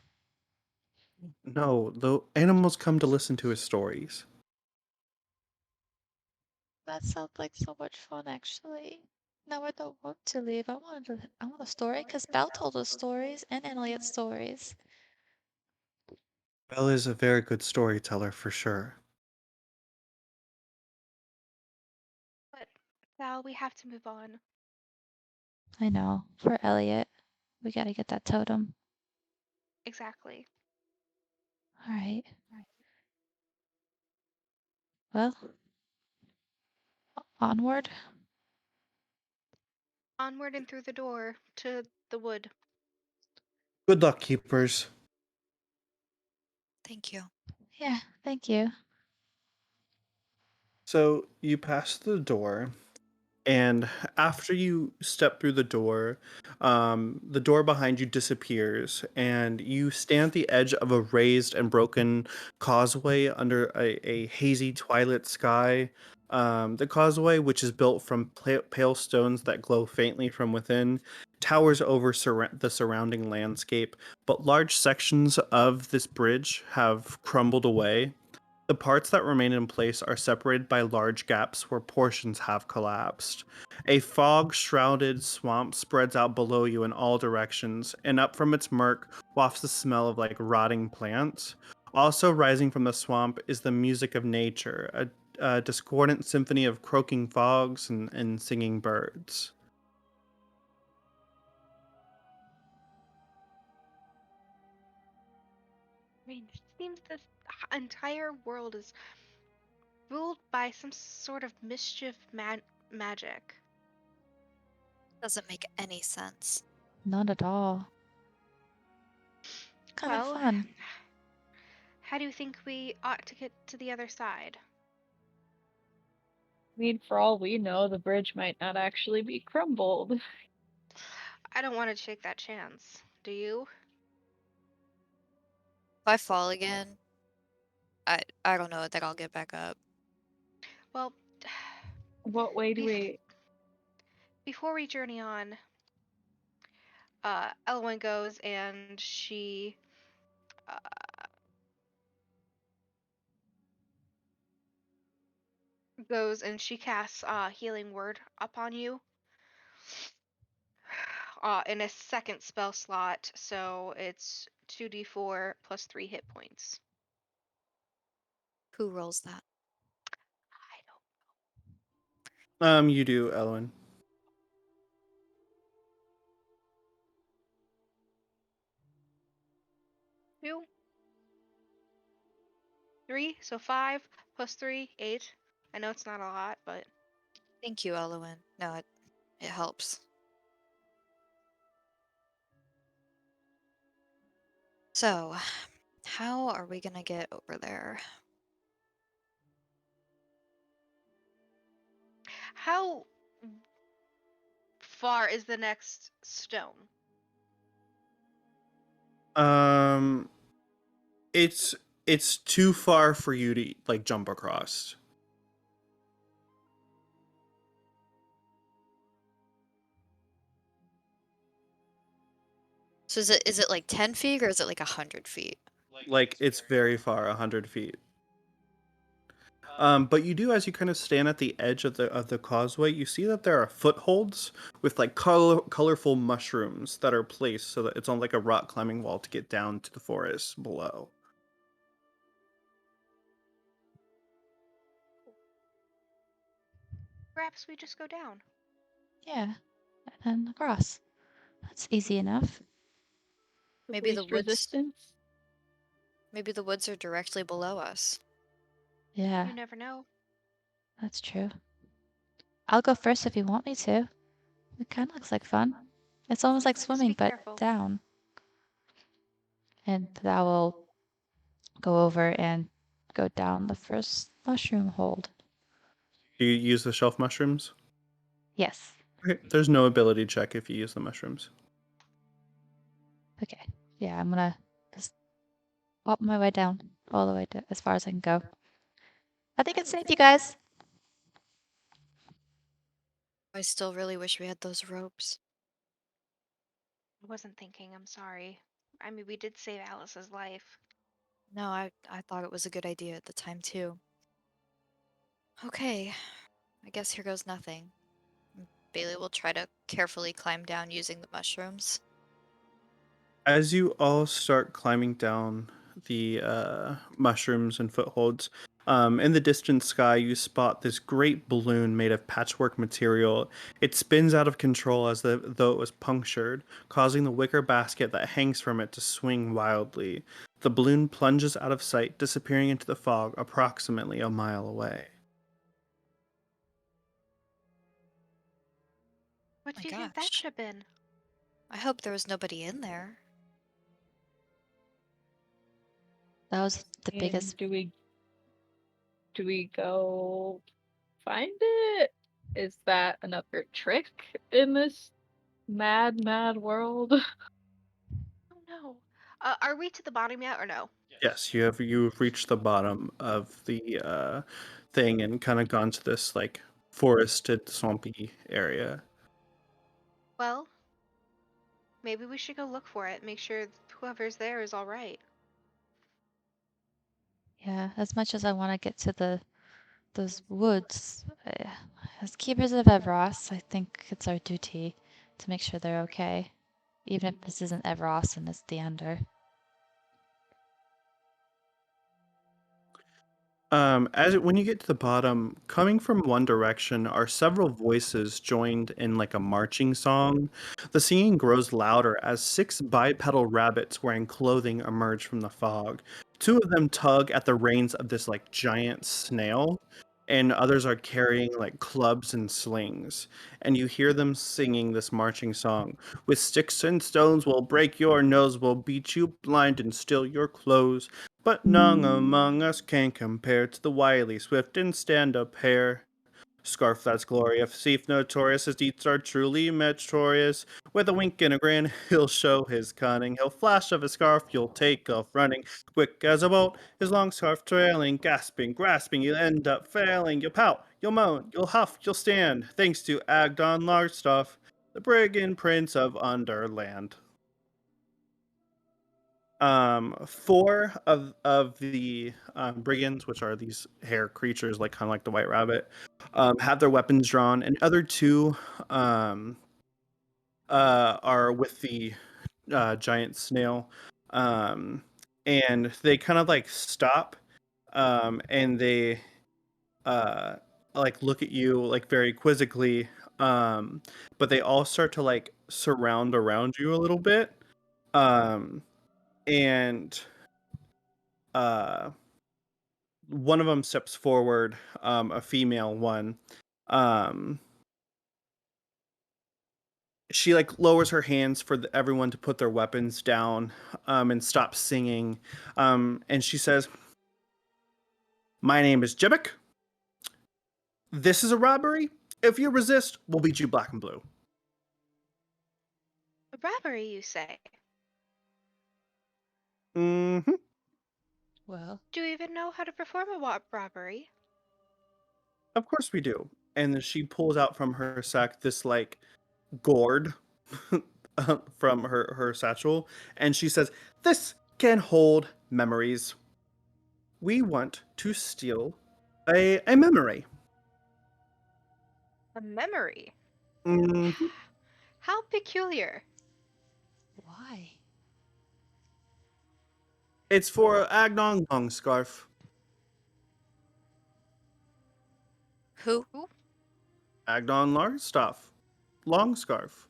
No, the animals come to listen to his stories. That sounds like so much fun, actually. No, I don't want to leave. I want a story because Belle told us stories and Elliot stories. Belle is a very good storyteller for sure. But, Val, we have to move on. I know. For Elliot, we got to get that totem. Exactly. All right. Well, onward. Onward and through the door to the wood. Good luck, keepers. Thank you. Yeah, thank you. So you pass the door, and after you step through the door behind you disappears, and you stand at the edge of a raised and broken causeway under a hazy twilight sky. The causeway, which is built from pale stones that glow faintly from within, towers over the surrounding landscape, but large sections of this bridge have crumbled away. The parts that remain in place are separated by large gaps where portions have collapsed. A fog shrouded swamp spreads out below you in all directions, and up from its murk wafts the smell of like rotting plants. Also rising from the swamp is the music of nature, a discordant symphony of croaking frogs and singing birds. I mean, it seems this entire world is ruled by some sort of mischief magic. Doesn't make any sense. Not at all. Kind of Well, fun. how do you think we ought to get to the other side? I mean, for all we know, the bridge might not actually be crumbled. I don't want to take that chance. Do you? If I fall again, I don't know that I'll get back up. Well, What way do bef- we? before we journey on, Elowen goes and she uh, goes and she casts healing word upon you. In a second spell slot, so it's 2d4 plus 3 hit points. Who rolls that? I don't. You do, Elowen. 2, 3, so 5 plus 3, 8. I know it's not a lot, but Thank you, Elowen. No, it helps. So, how are we gonna get over there? how far is the next stone? Um, it's too far for you to like jump across. So is it like 10 feet or is it like 100 feet? Like it's very far, 100 feet. But you do, as you kind of stand at the edge of the causeway, you see that there are footholds with like colorful mushrooms that are placed so that it's on like a rock climbing wall to get down to the forest below. Perhaps we just go down. Yeah, and then across. That's easy enough. Maybe the Least woods. resistance. Maybe the woods are directly below us. Yeah, You never know. that's true. I'll go first if you want me to. It kind of looks like fun. It's almost like Just swimming, be but careful. down. And I will go over and go down the first mushroom hold. Do you use the shelf mushrooms? Yes. Okay. There's no ability check if you use the mushrooms. Okay. Yeah, I'm gonna just pop my way down all the way to as far as I can go. I think it's safe, you guys. I still really wish we had those ropes. I wasn't thinking, I'm sorry. I mean, we did save Alice's life. No, I thought it was a good idea at the time too. Okay, I guess here goes nothing. Bailey will try to carefully climb down using the mushrooms. As you all start climbing down the mushrooms and footholds, in the distant sky, you spot this great balloon made of patchwork material. It spins out of control as though it was punctured, causing the wicker basket that hangs from it to swing wildly. The balloon plunges out of sight, disappearing into the fog approximately a mile away. What My do you think that gosh. could have been? I hope there was nobody in there. That was the And biggest. do we go find it? Is that another trick in this mad world? Oh no. Are we to the bottom yet or no? Yes, you've reached the bottom of the thing and kind of gone to this like forested, swampy area. Well, maybe we should go look for it. Make sure whoever's there is all right. Yeah, as much as I want to get to those woods, as keepers of Everas, I think it's our duty to make sure they're okay, even if this isn't Everas and it's the Under. When you get to the bottom, coming from one direction are several voices joined in like a marching song. The singing grows louder as six bipedal rabbits wearing clothing emerge from the fog. Two of them tug at the reins of this like giant snail, and others are carrying like clubs and slings. And you hear them singing this marching song. With sticks and stones we'll break your nose, we'll beat you blind and steal your clothes. But none among us can compare to the wily, swift, and stand-up hare. Scarf that's glorious, thief notorious, his deeds are truly meritorious. With a wink and a grin, he'll show his cunning. He'll flash of his scarf, you'll take off running. Quick as a bolt, his long scarf trailing, gasping, grasping, you'll end up failing. You'll pout, you'll moan, you'll huff, you'll stand, thanks to Agdon Largstuff, the brigand prince of Underland. Four of the brigands, which are these hare creatures, like kind of like the White Rabbit, have their weapons drawn, and other two are with the giant snail, and they kind of like stop, and they like look at you like very quizzically, but they all start to like surround around you a little bit, and uh one of them steps forward, a female one. um she like lowers her hands for everyone to put their weapons down, and stop singing, and she says, "My name is Jibbick. This is a robbery. If you resist, we'll beat you black and blue." A robbery, you say? Hmm. Well, Do you even know how to perform a robbery? Of course we do. And then she pulls out from her sack this like gourd from her satchel, and she says, "This can hold memories. We want to steal a memory." A memory? Mhm. How peculiar. why? It's for Agnon Longscarf. Who? Agnon Larstaff. Longscarf.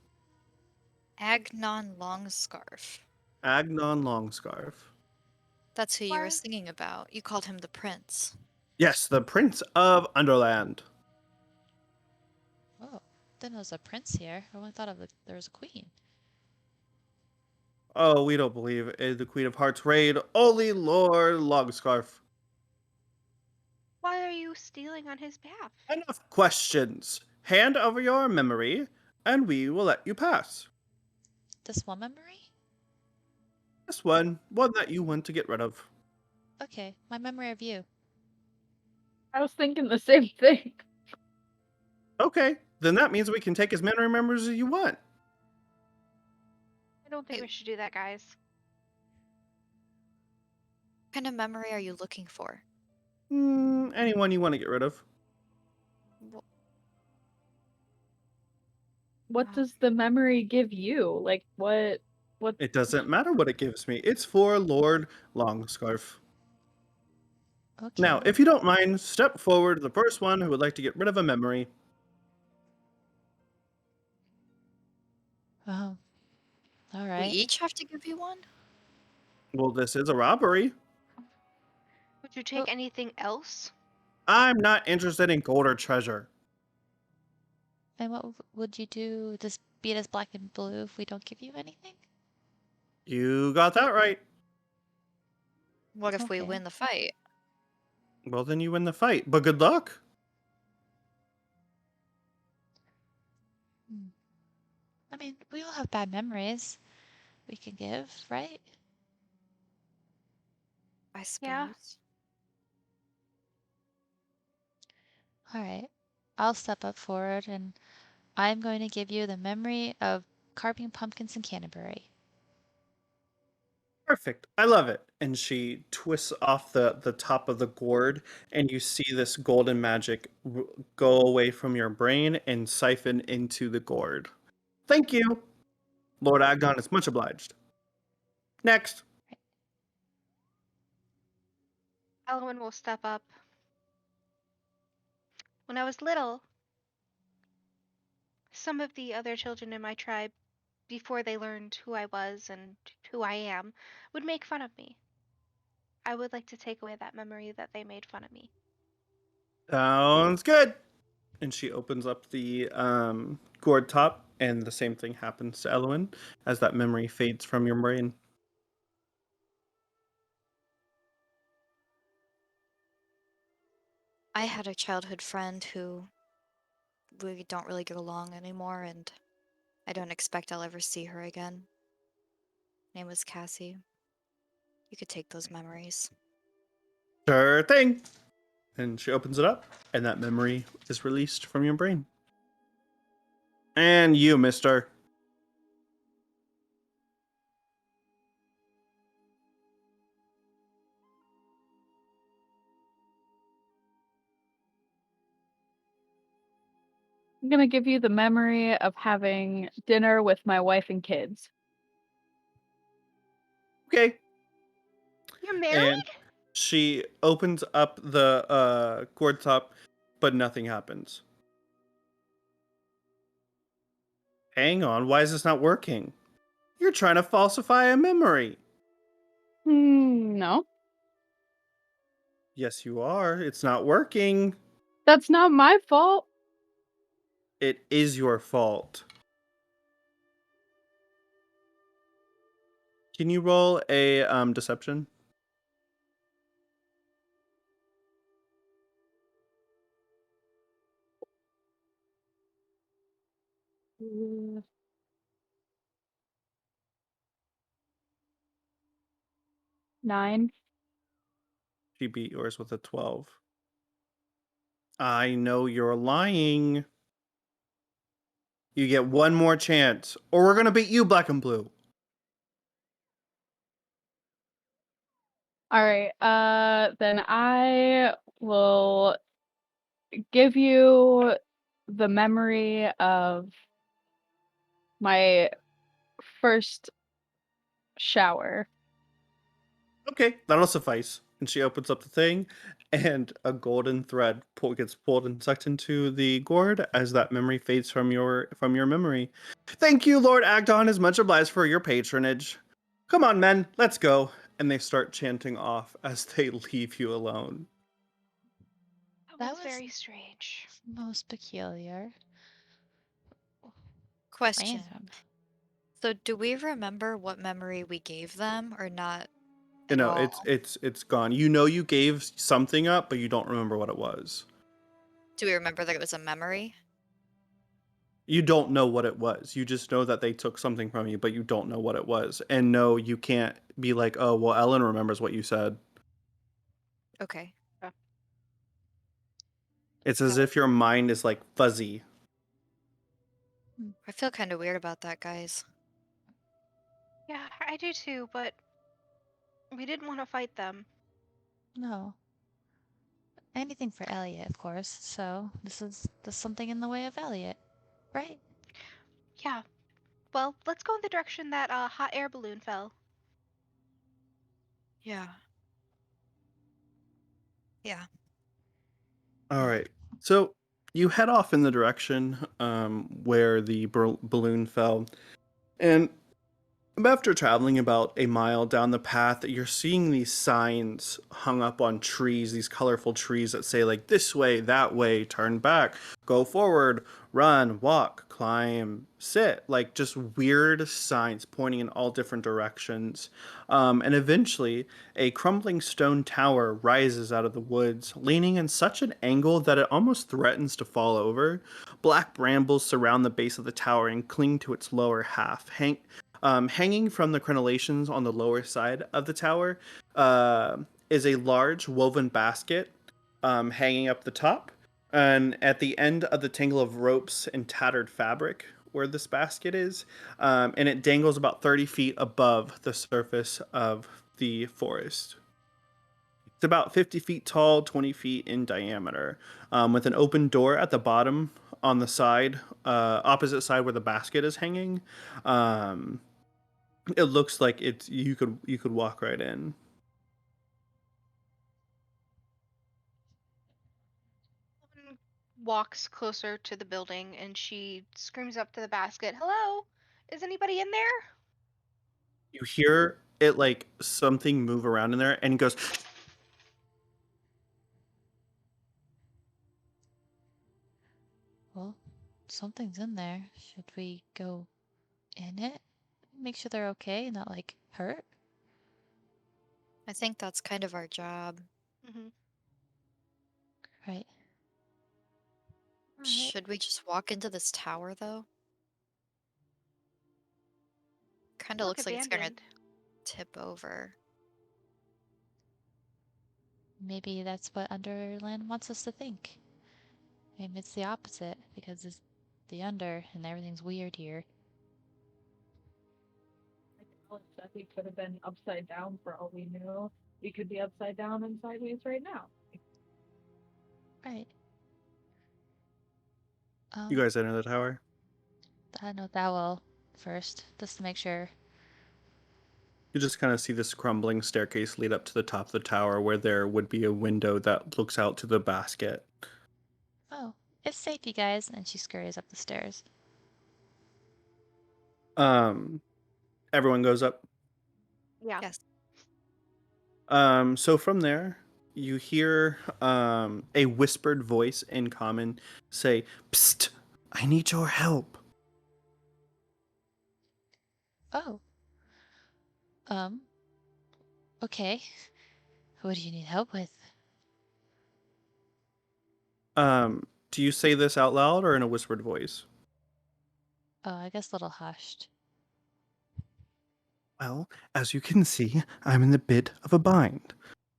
Agnon Longscarf. Agnon Longscarf. That's who you were Why? singing about. You called him the prince. Yes, the Prince of Underland. Oh, then there's a prince here. I only thought there was a queen. Oh, we don't believe in the Queen of Hearts raid. Only Lord Longscarf. Why are you stealing on his behalf? Enough questions. Hand over your memory, and we will let you pass. This one memory? This one that you want to get rid of. Okay, my memory of you. I was thinking the same thing. Okay, then that means we can take as many members as you want. I don't think Hey. we should do that, guys. What kind of memory are you looking for? Anyone you want to get rid of. Wh- What Wow. does the memory give you? Like what It doesn't matter what it gives me. It's for Lord Longscarf. Okay. Now, if you don't mind, step forward, the first one who would like to get rid of a memory. All We right. each have to give you one? Well, this is a robbery. Would you take Oh. anything else? I'm not interested in gold or treasure. And what would you do? Just beat us black and blue if we don't give you anything? You got that right. What if we Okay. win the fight? Well, then you win the fight, but good luck. I mean, we all have bad memories we can give, right? I suppose. Yeah. All right. I'll step up forward and I'm going to give you the memory of carving pumpkins in Canterbury. Perfect. I love it. And she twists off the top of the gourd, and you see this golden magic go away from your brain and siphon into the gourd. Thank you. Lord Agnon is much obliged. Next. Elowen will step up. When I was little, some of the other children in my tribe, before they learned who I was and who I am, would make fun of me. I would like to take away that memory that they made fun of me. Sounds good. And she opens up the gourd top, and the same thing happens to Elowen as that memory fades from your brain. I had a childhood friend who we don't really get along anymore, and I don't expect I'll ever see her again. Name was Cassie. You could take those memories. Sure thing. And she opens it up, and that memory is released from your brain. And you, mister. gonna give you the memory of having dinner with my wife and kids. Okay. You're married? And she opens up the cord top, but nothing happens. Hang on, why is this not working? You're trying to falsify a memory. No. Yes, you are. It's not working. That's not my fault. It is your fault. Can you roll a deception? Mm. 9. She beat yours with a 12. I know you're lying. You get one more chance, or we're gonna beat you, Black and Blue. All right. Then I will give you the memory of my first shower. Okay, that'll suffice. And she opens up the thing, and a golden thread gets pulled and sucked into the gourd as that memory fades from your memory. Thank you, Lord Agdon, is much obliged for your patronage. Come on, men, let's go. And they start chanting off as they leave you alone. That was was- very strange. Most peculiar. Question. Random. So do we remember what memory we gave them or not You at know, all? it's gone. You know you gave something up, but you don't remember what it was. Do we remember that it was a memory? You don't know what it was. You just know that they took something from you, but you don't know what it was. And no, you can't be like, oh, well, Ellen remembers what you said. Okay. It's as if your mind is like fuzzy. I feel kind of weird about that, guys. Yeah, I do too, but we didn't want to fight them. No. Anything for Eliot, of course. So this is something in the way of Eliot, right? Yeah. Well, let's go in the direction that hot air balloon fell. Yeah. Yeah. All right. So you head off in the direction where the balloon fell. And after traveling about a mile down the path, you're seeing these signs hung up on trees, these colorful trees that say, like, this way, that way, turn back, go forward, run, walk, climb, sit. Like, just weird signs pointing in all different directions. And eventually, a crumbling stone tower rises out of the woods, leaning in such an angle that it almost threatens to fall over. Black brambles surround the base of the tower and cling to its lower half, hanging from the crenellations on the lower side of the tower is a large woven basket hanging up the top. And at the end of the tangle of ropes and tattered fabric where this basket is, and it dangles about 30 feet above the surface of the forest. It's about 50 feet tall, 20 feet in diameter, with an open door at the bottom on the side, opposite side where the basket is hanging. It looks like it's you could walk right in. Ellen walks closer to the building and she screams up to the basket, "Hello? Is anybody in there?" You hear it like something move around in there, and it goes. Well, something's in there. Should we go in it? Make sure they're okay, not like hurt? I think that's kind of our job. Mm-hmm. Right. Alright. Should we just walk into this tower, though? Kind of looks like it's gonna tip over. Maybe that's what Underland wants us to think. Maybe it's the opposite, because it's the under and everything's weird here. Alex said he could have been upside down for all we knew. We could be upside down and sideways right now. Right. You guys enter the tower. I know that will first, just to make sure. You just kind of see this crumbling staircase lead up to the top of the tower where there would be a window that looks out to the basket. Oh, it's safe, you guys. And she scurries up the stairs. Everyone goes up. Yeah. Yes. So from there, you hear a whispered voice in common say, "Psst, I need your help." Oh. Okay. What do you need help with? Do you say this out loud or in a whispered voice? Oh, I guess a little hushed. Well, as you can see, I'm in a bit of a bind.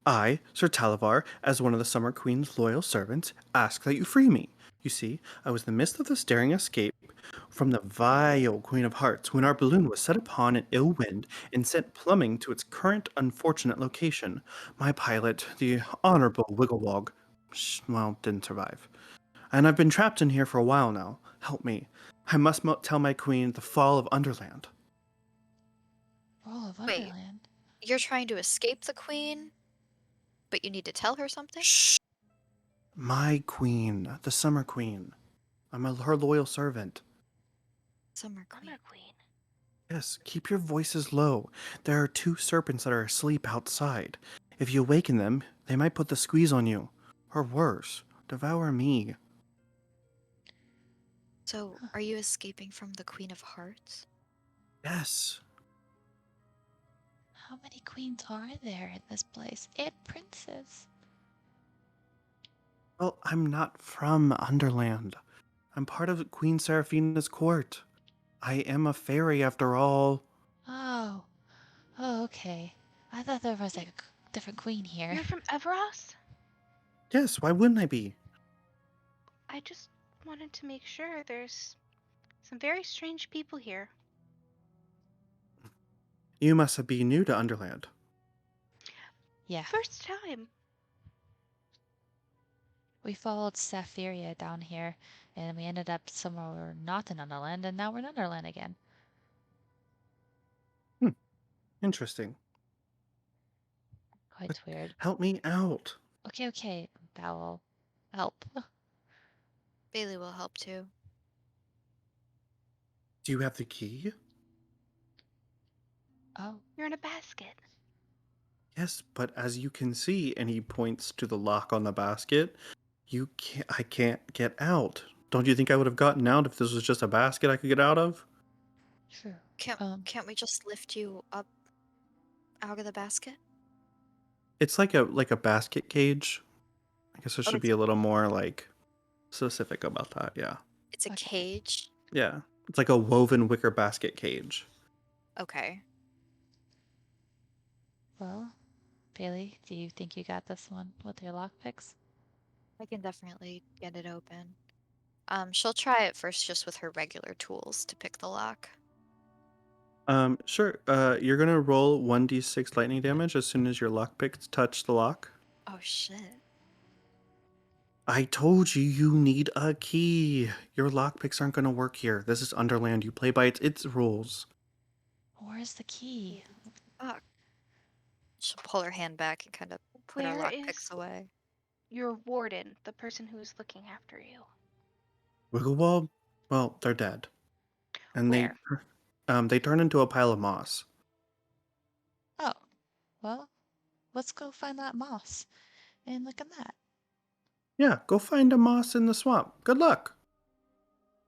I, Sir Talavar, as one of the Summer Queen's loyal servants, ask that you free me. You see, I was in the midst of this daring escape from the vile Queen of Hearts when our balloon was set upon an ill wind and sent plummeting to its current unfortunate location. My pilot, the Honorable Wigglewog, well, didn't survive. And I've been trapped in here for a while now. Help me. I must tell my queen the fall of Underland. Roll of Wait. Underland. You're trying to escape the queen, but you need to tell her something? Shh. My queen, the Summer Queen. I'm her loyal servant. Summer queen. Summer Queen. Yes, keep your voices low. There are 2 serpents that are asleep outside. If you awaken them, they might put the squeeze on you. Or worse, devour me. So, are you escaping from the Queen of Hearts? Yes. How many queens are there in this place? And princes. Well, I'm not from Underland. I'm part of Queen Seraphina's court. I am a fairy after all. Oh. Oh, okay. I thought there was like a different queen here. You're from Everas? Yes, why wouldn't I be? I just wanted to make sure. There's some very strange people here. You must be new to Underland. Yeah. First time. We followed Sapphiria down here, and we ended up somewhere not in Underland, and now we're in Underland again. Interesting. Quite weird. Help me out. Okay. That will help. Bailey will help too. Do you have the key? Oh. You're in a basket. Yes, but as you can see, and he points to the lock on the basket, I can't get out. Don't you think I would have gotten out if this was just a basket I could get out of? True. Can't we just lift you up out of the basket? It's like a basket cage. I guess I should be a little more like specific about that, yeah. It's a Okay. cage. Yeah. It's like a woven wicker basket cage. Okay. Well, Bailey, do you think you got this one with your lockpicks? I can definitely get it open. She'll try it first just with her regular tools to pick the lock. Sure. You're gonna roll 1d6 lightning damage as soon as your lockpicks touch the lock. Oh shit. I told you need a key. Your lockpicks aren't gonna work here. This is Underland. You play by its rules. Where's the key? Fuck. She'll pull her hand back and kind of put her Where lockpicks is away. your warden, the person who's looking after you? Wigglewald? Well, they're dead. And Where? they turn into a pile of moss. Oh. Well, let's go find that moss and look at that. Yeah, go find a moss in the swamp. Good luck.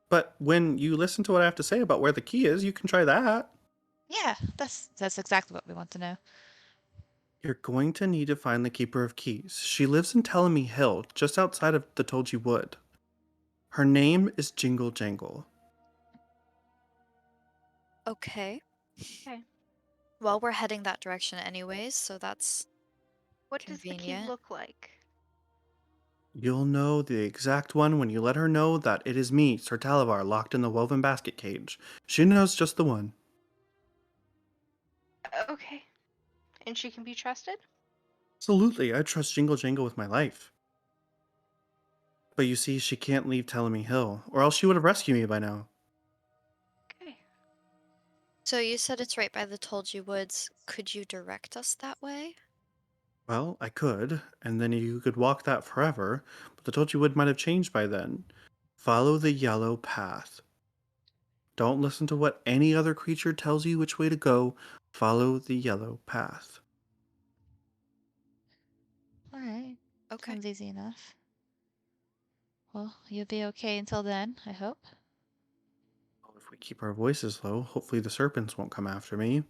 But when you listen to what I have to say about where the key is, you can try that. Yeah, that's exactly what we want to know. You're going to need to find the Keeper of Keys. She lives in Telemy Hill, just outside of the Toji Wood. Her name is Jingle Jangle. Okay. Okay. Well, we're heading that direction anyways, so that's What does the key convenient. look like? You'll know the exact one when you let her know that it is me, Sir Talavar, locked in the woven basket cage. She knows just the one. Okay. And she can be trusted? Absolutely, I trust Jingle Jangle with my life. But you see, she can't leave Telemy Hill, or else she would have rescued me by now. Okay. So you said it's right by the Tolji Woods. Could you direct us that way? Well, I could, and then you could walk that forever, but the Toji Wood might have changed by then. Follow the yellow path. Don't listen to what any other creature tells you which way to go. Follow the yellow path. All right. Okay. Sounds easy enough. Well, you'll be okay until then, I hope. If we keep our voices low, hopefully the serpents won't come after me.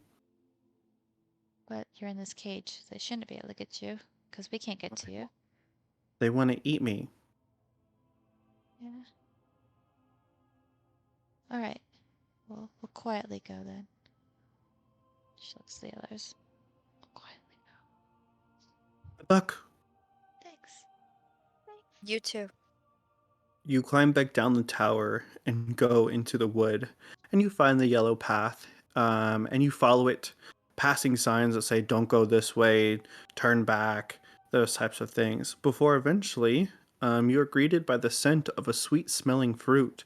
But you're in this cage, so they shouldn't be able to get you, because we can't get to you. They want to eat me. Yeah. All right. We'll quietly go then. She looks at the others. We'll quietly go. Good luck. Thanks. You too. You climb back down the tower and go into the wood, and you find the yellow path, and you follow it, passing signs that say "Don't go this way," "Turn back," those types of things. Before eventually, you are greeted by the scent of a sweet-smelling fruit.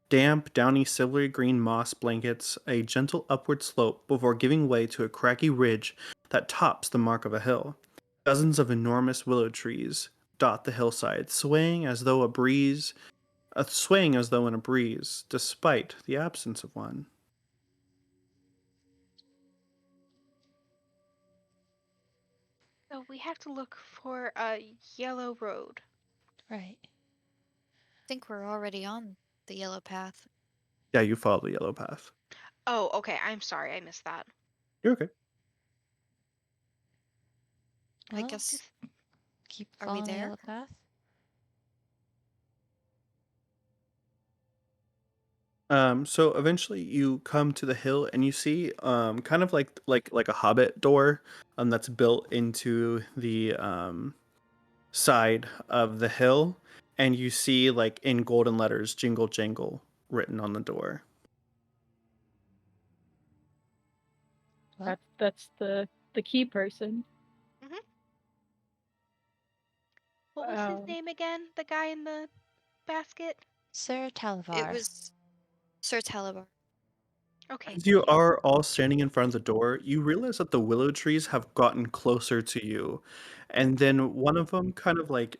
Damp, downy, silvery green moss blankets a gentle upward slope before giving way to a craggy ridge that tops the mark of a hill. Dozens of enormous willow trees dot the hillside, swaying as though in a breeze, despite the absence of one. So we have to look for a yellow road. Right. I think we're already on the yellow path. Yeah, you follow the yellow path. Oh, okay. I'm sorry. I missed that. You're okay. I Well, guess. keep Are we following the there? yellow path. So eventually you come to the hill and you see kind of like a hobbit door that's built into the side of the hill, and you see like in golden letters "Jingle Jangle" written on the door. Well, That's the key person. What was his name again? The guy in the basket? Sir Talavar. It was Sir Talabar. Okay. As you are all standing in front of the door, you realize that the willow trees have gotten closer to you, and then one of them kind of like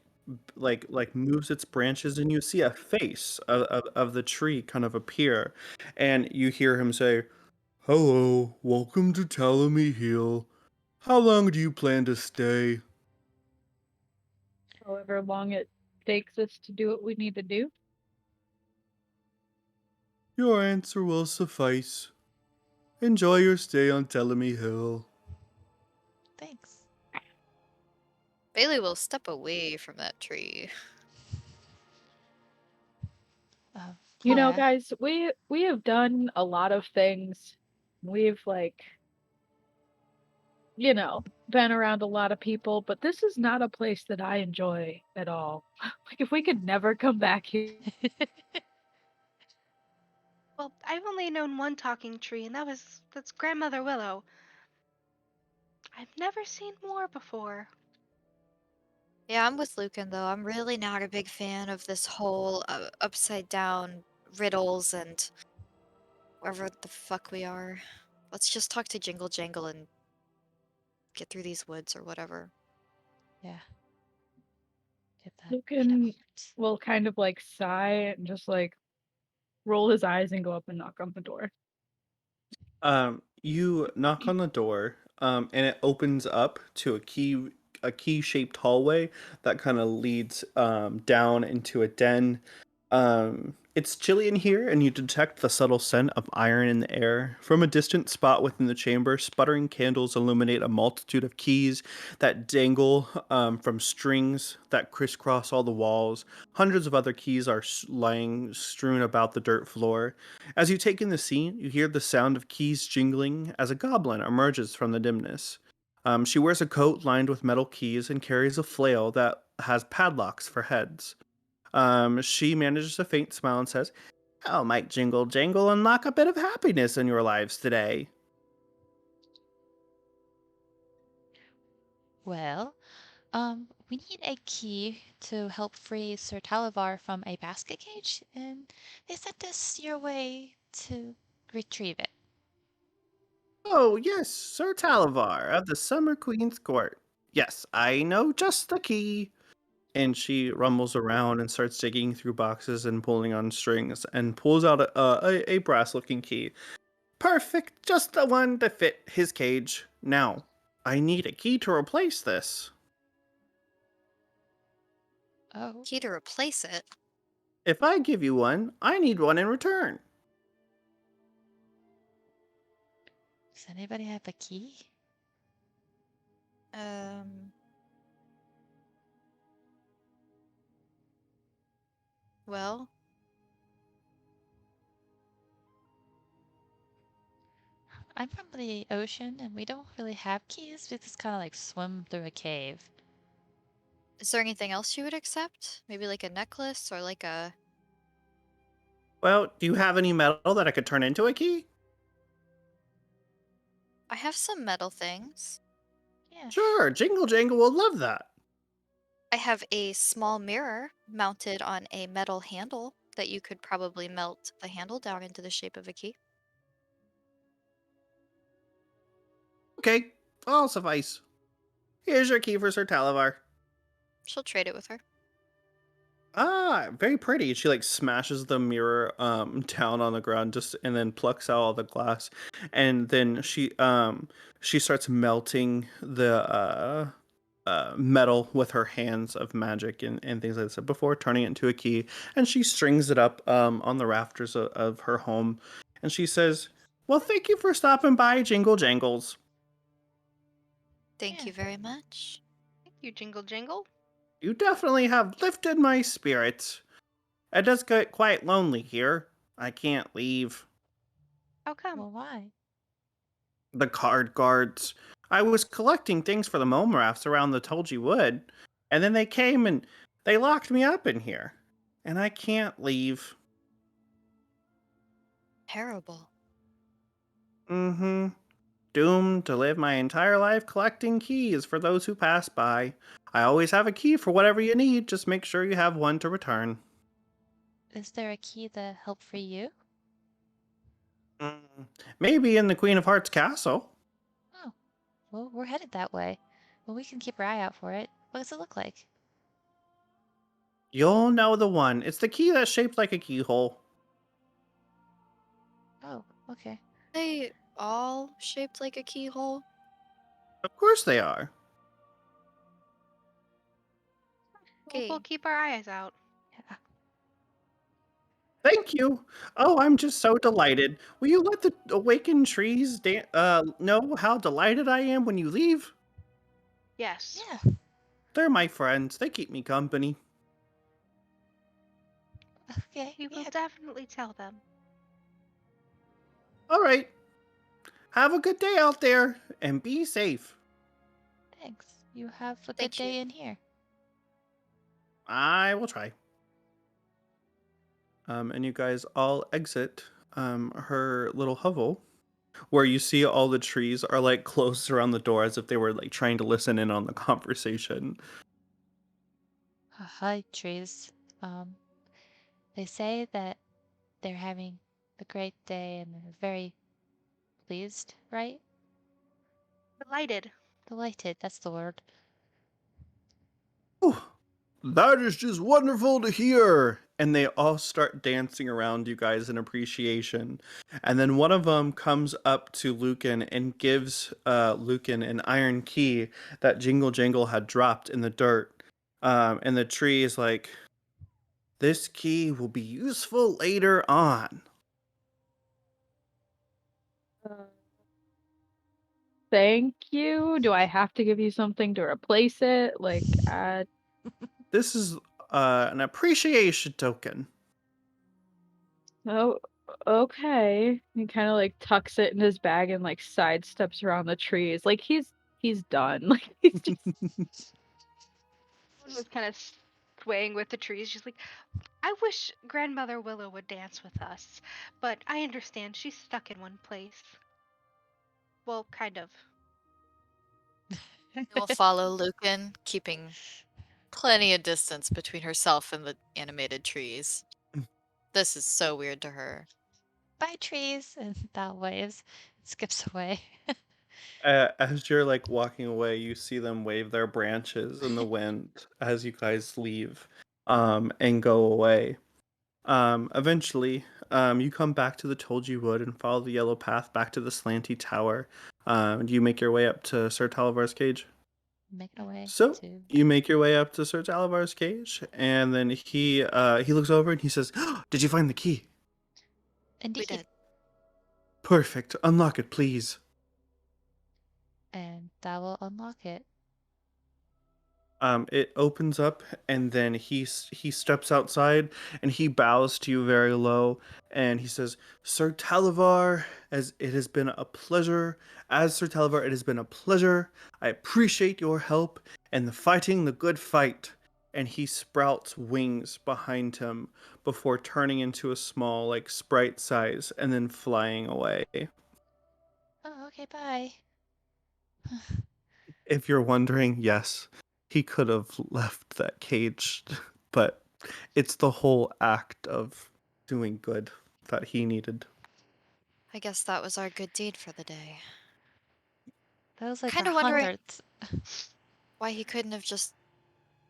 moves its branches, and you see a face of the tree kind of appear, and you hear him say, "Hello, welcome to Telemy Hill. How long do you plan to stay?" However long it takes us to do what we need to do. Your answer will suffice. Enjoy your stay on Telemy Hill. Thanks. Bailey will step away from that tree. You know, Yeah. guys, we have done a lot of things. We've been around a lot of people, but this is not a place that I enjoy at all. Like if we could never come back here. Well, I've only known one talking tree, and that's Grandmother Willow. I've never seen more before. Yeah, I'm with Lucan though. I'm really not a big fan of this whole upside down riddles and wherever the fuck we are. Let's just talk to Jingle Jangle and get through these woods or whatever. Yeah. Get that. Lucan will kind of like sigh and just like roll his eyes and go up and knock on the door. You knock on the door, and it opens up to a key shaped hallway that kind of leads down into a den. It's chilly in here, and you detect the subtle scent of iron in the air. From a distant spot within the chamber, sputtering candles illuminate a multitude of keys that dangle from strings that crisscross all the walls. Hundreds of other keys are lying strewn about the dirt floor. As you take in the scene, you hear the sound of keys jingling as a goblin emerges from the dimness. She wears a coat lined with metal keys and carries a flail that has padlocks for heads. She manages a faint smile and says, "How might Jingle Jangle unlock a bit of happiness in your lives today?" Well, We need a key to help free Sir Talavar from a basket cage, and they sent us your way to retrieve it. Oh, yes, Sir Talavar of the Summer Queen's Court. Yes, I know just the key. And she rumbles around and starts digging through boxes and pulling on strings and pulls out a brass-looking key. Perfect, just the one to fit his cage. Now, I need a key to replace this. Oh, Key to replace it. If I give you one, I need one in return. does anybody have a key? Well, I'm from the ocean, and we don't really have keys. We just kind of like swim through a cave. is there anything else you would accept? Maybe like a necklace or like a... Well, do you have any metal that I could turn into a key? I have some metal things. Yeah. Sure, Jingle Jangle will love that. I have a small mirror mounted on a metal handle that you could probably melt the handle down into the shape of a key. Okay, all suffice. Here's your key for Sir Talavar. She'll trade it with her. Ah, very pretty. She like smashes the mirror down on the ground just and then plucks out all the glass. And then she starts melting the metal with her hands of magic and things like that before turning it into a key. And she strings it up on the rafters of her home. And she says, "Well, thank you for stopping by, Jingle Jangles. Thank Yeah. you very much. Thank you, Jingle Jangle. You definitely have lifted my spirits. It does get quite lonely here. I can't leave. How come? Well, why? The card guards. I was collecting things for the mome rafts around the Tulgey Wood, and then they came and they locked me up in here. And I can't leave. Terrible. Mm-hmm. Doomed to live my entire life collecting keys for those who pass by. I always have a key for whatever you need, just make sure you have one to return. Is there a key to help free you? Mm, maybe in the Queen of Hearts castle. Oh, well, we're headed that way. Well, we can keep our eye out for it. What does it look like? You'll know the one. It's the key that's shaped like a keyhole. Oh, okay. They all shaped like a keyhole. Of course they are. We'll Okay. keep our eyes out. Yeah. Thank you. Oh, I'm just so delighted. Will you let the awakened trees know how delighted I am when you leave? Yes. Yeah. They're my friends. They keep me company. Okay. We will Yeah. definitely tell them. All right. Have a good day out there and be safe. Thanks. You have a good Thank you. day in here. I will try. And you guys all exit her little hovel where you see all the trees are like closed around the door as if they were like trying to listen in on the conversation. Hi, trees. They say that they're having a great day and they're very pleased, right? Delighted. Delighted, that's the word. Oh, that is just wonderful to hear. And they all start dancing around you guys in appreciation. And then one of them comes up to Lucan and gives Lucan an iron key that Jingle Jangle had dropped in the dirt. And the tree is like, this key will be useful later on. Thank you. Do I have to give you something to replace it? Like, This is an appreciation token. oh, okay. He kind of like tucks it in his bag and like sidesteps around the trees. Like he's done. Like he's just One was kind of swaying with the trees. She's like, I wish Grandmother Willow would dance with us, but I understand she's stuck in one place. Well, kind of. We'll follow Lucan, keeping plenty of distance between herself and the animated trees. This is so weird to her. Bye, trees. And Thal waves, skips away. As you're like walking away, you see them wave their branches in the wind as you guys leave, and go away. Eventually, you come back to the Told You Would and follow the yellow path back to the slanty tower. Do you make your way up to Sir Talavar's cage? Making away So to. you make your way up to Sir Talavar's cage, and then he looks over and he says, "Did you find the key? We Indeed. did. Perfect. Unlock it, please." And that will unlock it. It opens up, and then he steps outside, and he bows to you very low, and he says, "Sir Talavar, as it has been a pleasure. As Sir Talavar, it has been a pleasure. I appreciate your help and the fighting the good fight." And he sprouts wings behind him before turning into a small, like sprite size, and then flying away. Oh, okay, bye. If you're wondering, yes, he could have left that cage, but it's the whole act of doing good that he needed. I guess that was our good deed for the day. That was like Kinda our wondering- 100th. Why he couldn't have just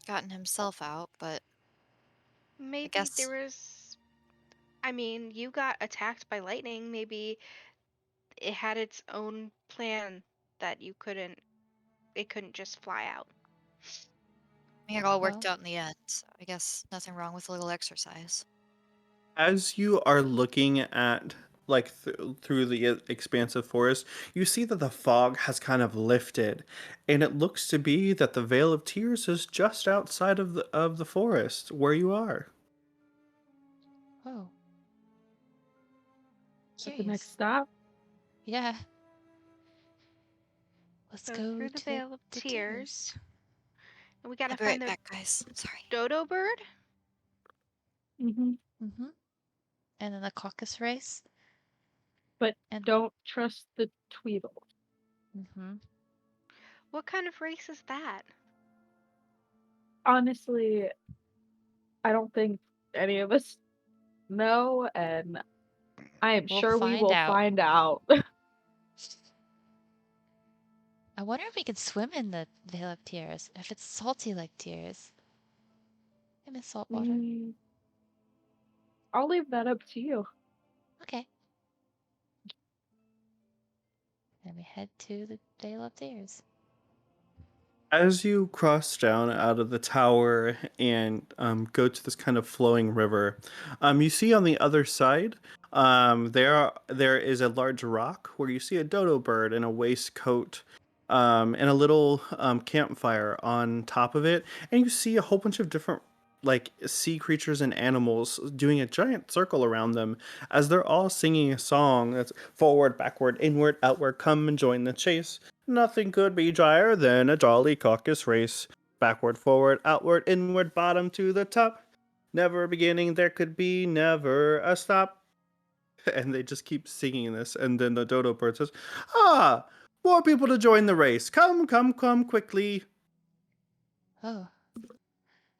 gotten himself out, but Maybe guess- there was. I mean, you got attacked by lightning. Maybe it had its own plan that you couldn't. It couldn't just fly out. it all worked Well. out in the end. So I guess nothing wrong with a little exercise. As you are looking at like through the expansive forest, you see that the fog has kind of lifted, and it looks to be that the Vale of Tears is just outside of the forest where you are. Oh. At the Curious. next stop. Yeah. Let's So go through the to Vale of the Tears. And we gotta I'll be find right the back, guys. Sorry. dodo bird. Mm-hmm. Mm-hmm. And then the caucus race. But And don't trust the Tweedle. mm-hmm. What kind of race is that? Honestly, I don't think any of us know, and I am We'll sure we find will out. find out. I wonder if we could swim in the Vale of Tears. If it's salty like tears. I miss salt water. I'll leave that up to you. Okay. And we head to the Vale of Tears. As you cross down out of the tower and go to this kind of flowing river, you see on the other side there is a large rock where you see a dodo bird in a waistcoat, and a little campfire on top of it, and you see a whole bunch of different like sea creatures and animals doing a giant circle around them as they're all singing a song that's forward, backward, inward, outward, come and join the chase. Nothing could be drier than a jolly caucus race. Backward, forward, outward, inward, bottom to the top. Never beginning, there could be never a stop. And they just keep singing this. And then the dodo bird says, "Ah, more people to join the race. Come, come, come quickly." Oh.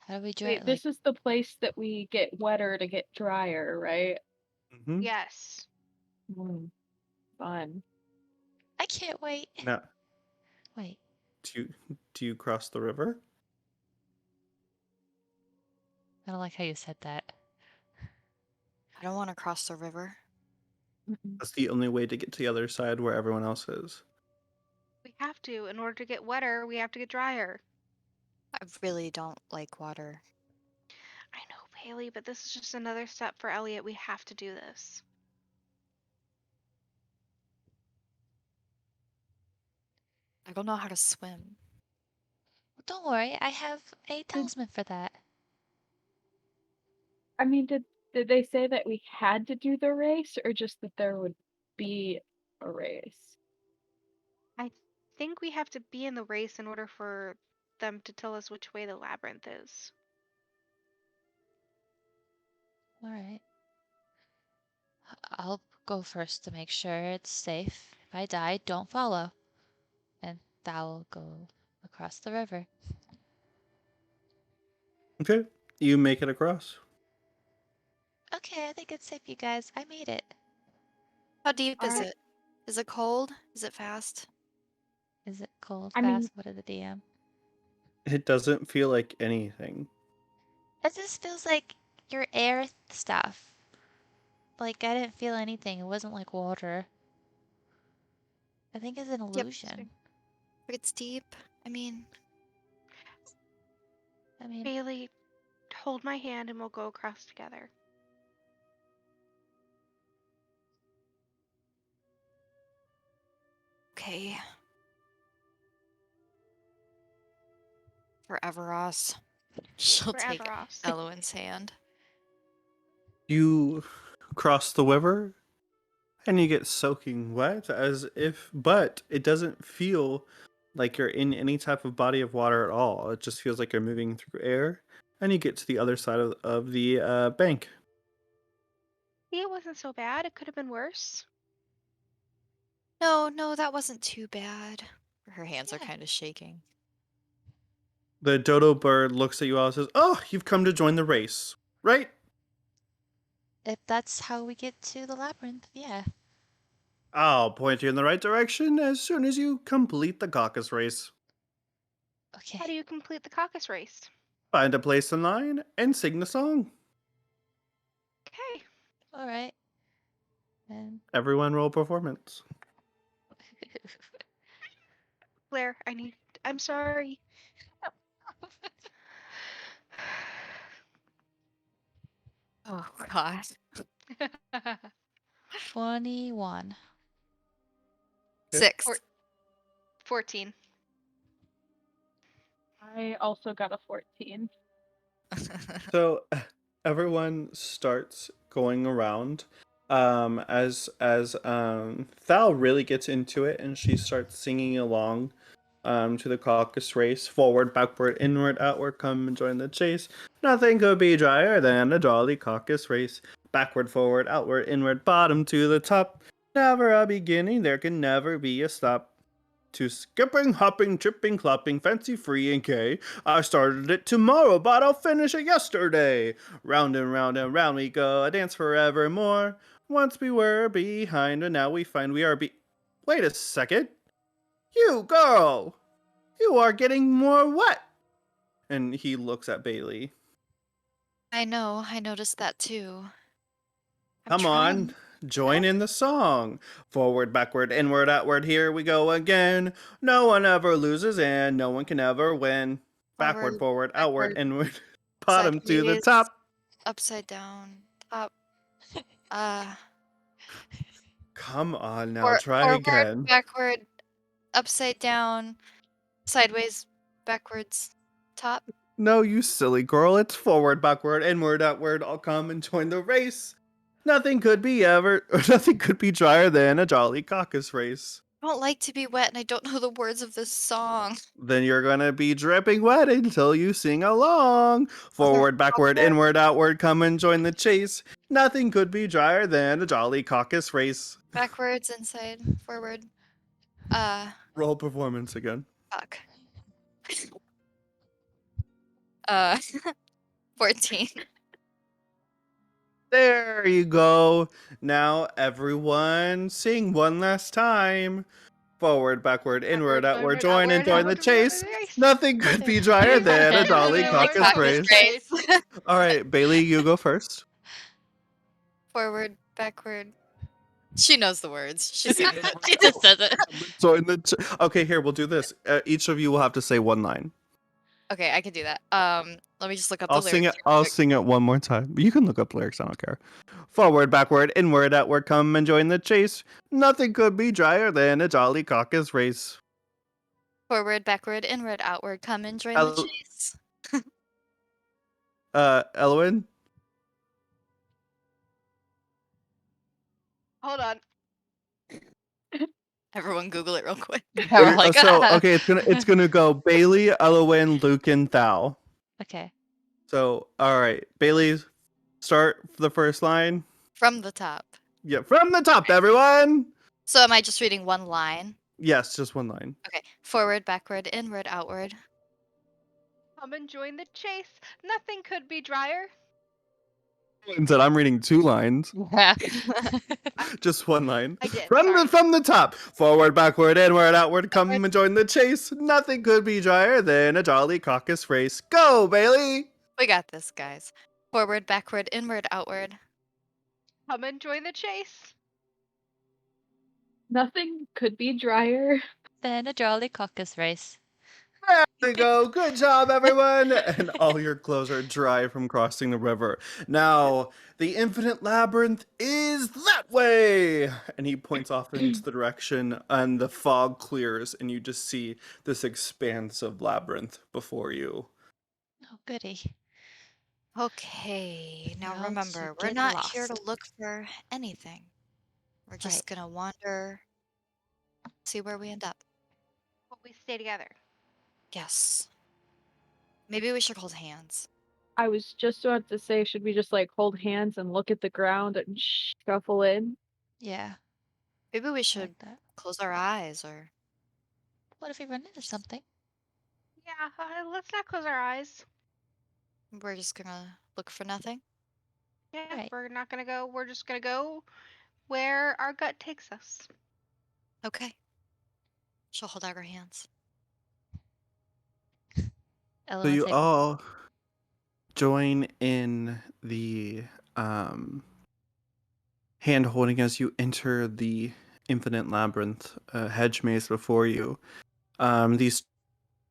How do we join? Wait, this is the place that we get wetter to get drier, right? Mm-hmm. Yes. Fun. I can't wait. Now, Wait. do you cross the river? I don't like how you said that. I don't want to cross the river. That's the only way to get to the other side where everyone else is. We have to. In order to get wetter, we have to get drier. I really don't like water. I know, Bailey, but this is just another step for Eliot. We have to do this. I don't know how to swim. Well, don't worry. I have a talisman for that. I mean, did they say that we had to do the race, or just that there would be a race? I think we have to be in the race in order for them to tell us which way the labyrinth is. All right. I'll go first to make sure it's safe. If I die, don't follow. And Thal will go across the river. Okay, you make it across. Okay, I think it's safe, you guys. I made it. How deep is Alright. it? Is it cold? Is it fast? Is it cold, I fast? mean- What are the DM? It doesn't feel like anything. It just feels like your air stuff. Like, I didn't feel anything. It wasn't like water. I think it's an illusion. If it's deep, I mean, Bailey, hold my hand and we'll go across together. okay. For Everas. She'll For take Everas. Elowen's hand. You cross the river and you get soaking wet but it doesn't feel like you're in any type of body of water at all. It just feels like you're moving through air, and you get to the other side of the bank. See, it wasn't so bad. It could have been worse. No, that wasn't too bad. Her hands are Yeah. kind of shaking. The dodo bird looks at you all and says, "Oh, you've come to join the race, right?" If that's how we get to the labyrinth, yeah. I'll point you in the right direction as soon as you complete the caucus race. Okay. How do you complete the caucus race? Find a place in line and sing the song. Okay. All right. And Everyone roll performance. Blair, I'm sorry. Oh, God. 21. 6. 14. I also got a 14. So everyone starts going around as Thal really gets into it, and she starts singing along to the caucus race. Forward, backward, inward, outward, come and join the chase. Nothing could be drier than a jolly caucus race. Backward, forward, outward, inward, bottom to the top. Never a beginning, there can never be a stop. To skipping, hopping, tripping, clopping, fancy free and gay. I started it tomorrow, but I'll finish it yesterday. Round and round and round we go, a dance forevermore. Once we were behind, and now we find we are Wait a second. You girl! You are getting more wet! And he looks at Baili. I know, I noticed that too. I'm Come on, trying. join in the song. Forward, backward, inward, outward, here we go again. No one ever loses and no one can ever win. Backward, forward, outward, backward, inward, bottom to the sideways, top. upside down, up. Come on now, try Forward, again. backward, upside down, sideways, backwards, top. No, you silly girl, it's forward, backward, inward, outward, I'll come and join the race. Nothing could be drier than a jolly caucus race. I don't like to be wet and I don't know the words of this song. Then you're gonna be dripping wet until you sing along. Forward, backward, Forward. inward, outward, come and join the chase. Nothing could be drier than a jolly caucus race. Backwards, inside, forward. Roll performance again. Fuck. 14. There you go. Now everyone sing one last time. Forward, backward, inward, outward, join and join the chase. Nothing could be drier than a jolly caucus race. All right, Baili, you go first. Forward, backward. She knows the words. She sings it. She just says it. Join okay, here, we'll do this. Each of you will have to say one line. Okay, I can do that. Let me just look up I'll the sing it. lyrics. I'll sing it one more time. You can look up lyrics. I don't care. Forward, backward, inward, outward, come and join the chase. Nothing could be drier than a jolly caucus race. Forward, backward, inward, outward. Come and join the chase. Elowen. Hold on. Everyone Google it real quick. We're like, Okay, it's gonna go Baili, Elowen, Lucan and Thal. Okay. So, all right, Bailey, start the first line. From the top. Yeah, from the top, everyone. So am I just reading one line? Yes, just one line. Okay. Forward, backward, inward, outward. Come and join the chase. Nothing could be drier. And said I'm reading 2 lines. Yeah. Just 1 line. I did, From sorry. the top. Forward, backward, inward, outward. Come Outward. and join the chase. Nothing could be drier than a jolly caucus race. Go, Baili! We got this, guys. Forward, backward, inward, outward. Come and join the chase. Nothing could be drier. Then a jolly caucus race. There we go. Good job, everyone. And all your clothes are dry from crossing the river. Now, the infinite labyrinth is that way. And he points off into the direction, and the fog clears, and you just see this expanse of labyrinth before you. Oh, goody. Okay, now Now to remember, we're get not here to lost. look for anything. We're just gonna wander, see where we end up. But we stay together. Yes. Maybe we should hold hands. I was just about to say, should we just like hold hands and look at the ground and shuffle in? Yeah, Maybe we I should like that. close our eyes or What if we run into something? Yeah, let's not close our eyes. we're just gonna look for nothing. Yeah, Right. we're not gonna go. We're just gonna go where our gut takes us. Okay. She'll hold out her hands. So Elowen you take all join in the hand holding as you enter the infinite labyrinth hedge maze before you. These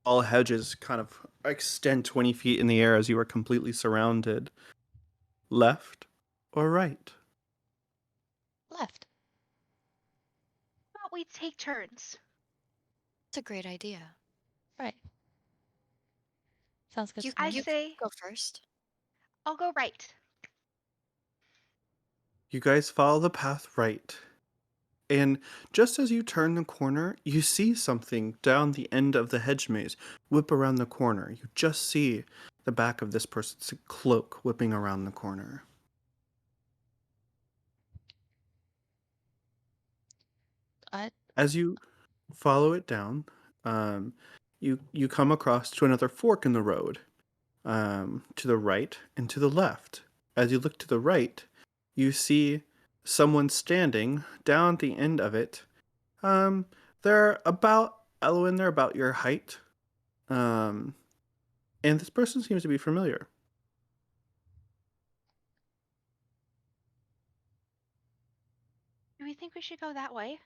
tall hedges kind of extend 20 feet in the air as you are completely surrounded. Left or right? left. How about we take turns? It's a great idea. Right. Sounds good You, to me. I say go first. I'll go right. You guys follow the path right. And just as you turn the corner, you see something down the end of the hedge maze whip around the corner. You just see the back of this person's cloak whipping around the corner. As you follow it down, you come across to another fork in the road, to the right and to the left. As you look to the right, you see someone standing down at the end of it. They're about Elowen, they're about your height. And this person seems to be familiar. Do we think we should go that way?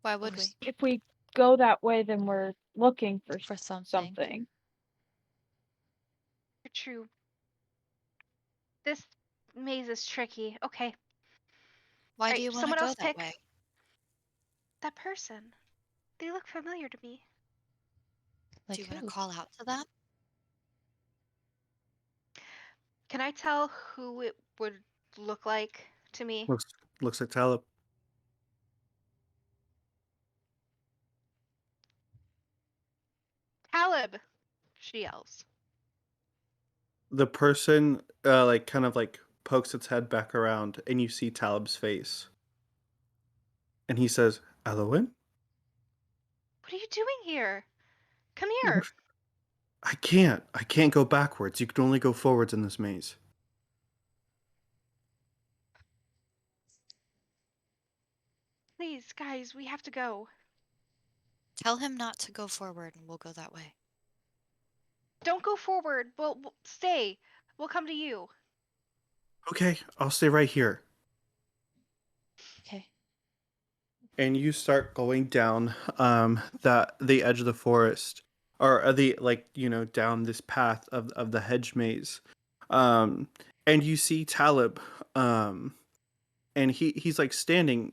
Why would we? If we go that way, then we're looking for For something. something. True. This maze is tricky. Okay. Why do Alright, you want to someone go else that pick. way? That person. They look familiar to me. Like Do you want who? to call out to them? Can I tell who it would look like to me? Looks like Talib. Talib! She yells. The person like kind of like pokes its head back around, and you see Talib's face. And he says, Elowen? What are you doing here? Come here. I can't go backwards. You can only go forwards in this maze. Please, guys, we have to go. Tell him not to go forward and we'll go that way. Don't go forward. We'll stay. We'll come to you. Okay, I'll stay right here. Okay. And you start going down the edge of the forest, or the, like, down this path of the hedge maze. And you see Talib, and he's like standing,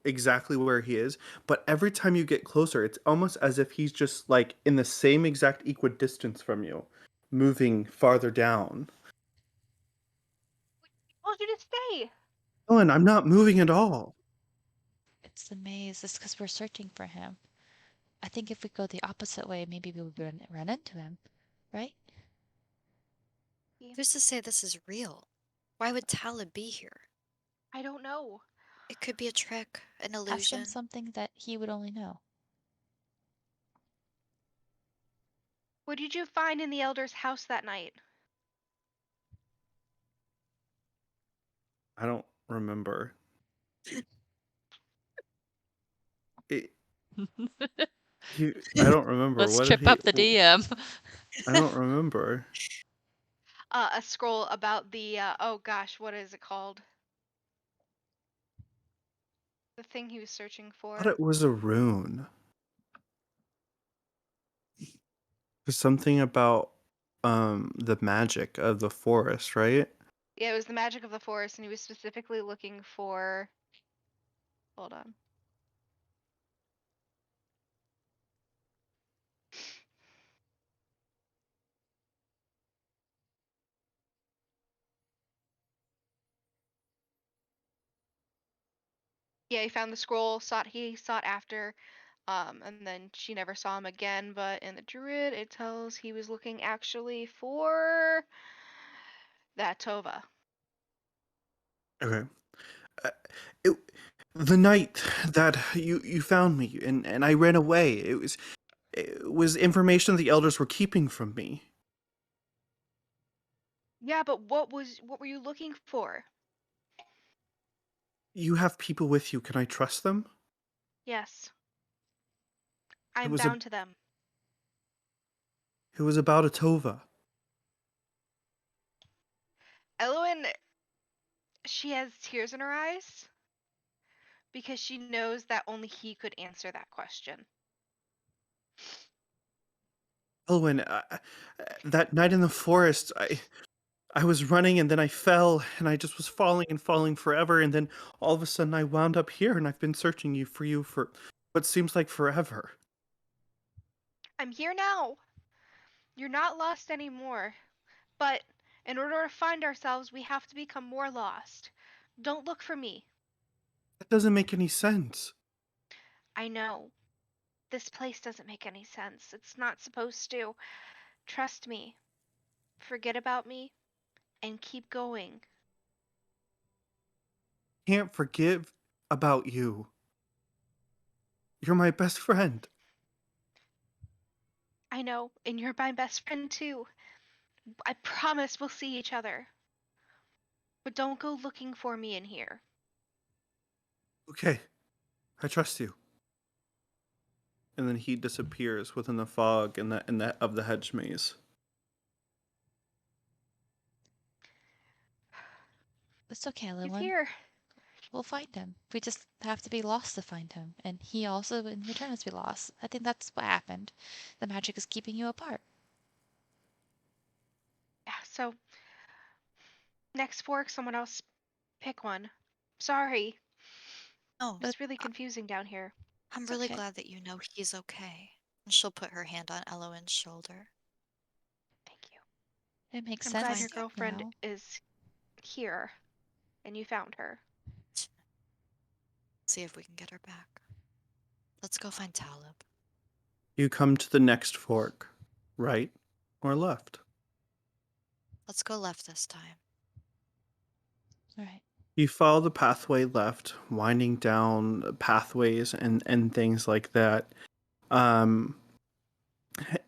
exactly where he is, but every time you get closer, it's almost as if he's just like in the same exact equidistance from you, moving farther down. I told you to stay. Ellen, I'm not moving at all. It's the maze. It's because we're searching for him. I think if we go the opposite way, maybe we'll run into him, right? Who's to say this is real? Why would Talib be here? I don't know. It could be a trick, an Ask illusion. him something that he would only know. What did you find in the elder's house that night? I don't remember. It, I don't remember. Let's What did trip up the DM. I don't remember. A scroll about the oh gosh, what is it called? The thing he was searching I thought for. it was a rune. There's something about the magic of the forest, right? Yeah, it was the magic of the forest, and he was specifically looking for. Hold on. Yeah, he found the scroll. He sought after, and then she never saw him again. But in the Druid, it tells he was looking actually for that Tova. Okay. Uh, it, the night that you found me and I ran away. It was information the elders were keeping from me. Yeah, but what were you looking for? You have people with you. Can I trust them? Yes, It I'm was a bound to them. it was about a Tova. Elowen, she has tears in her eyes because she knows that only he could answer that question. Elwyn, that night in the forest, I was running and then I fell and I just was falling and falling forever and then all of a sudden I wound up here and I've been searching you for what seems like forever. I'm here now. You're not lost anymore. But in order to find ourselves, we have to become more lost. Don't look for me. That doesn't make any sense. I know. This place doesn't make any sense. It's not supposed to. Trust me. Forget about me and keep going. Can't forgive about you. You're my best friend. I know, and you're my best friend too. I promise we'll see each other. But don't go looking for me in here. Okay, I trust you. And then he disappears within the fog in the of the hedge maze. It's okay, He's Elowen. here. We'll find him. We just have to be lost to find him. And he also, in return, has to be lost. I think that's what happened. The magic is keeping you apart. Yeah, so next fork, someone else pick one. Sorry. Oh, It's really confusing down here. I'm It's really okay. glad that you know he's okay. And she'll put her hand on Elowen's shoulder. Thank you. It makes I'm sense glad your Fine. girlfriend now. is here and you found her. See if we can get her back. Let's go find Talib. You come to the next fork, right or left? Let's go left this time. All right. You follow the pathway left, winding down pathways and things like that. Um,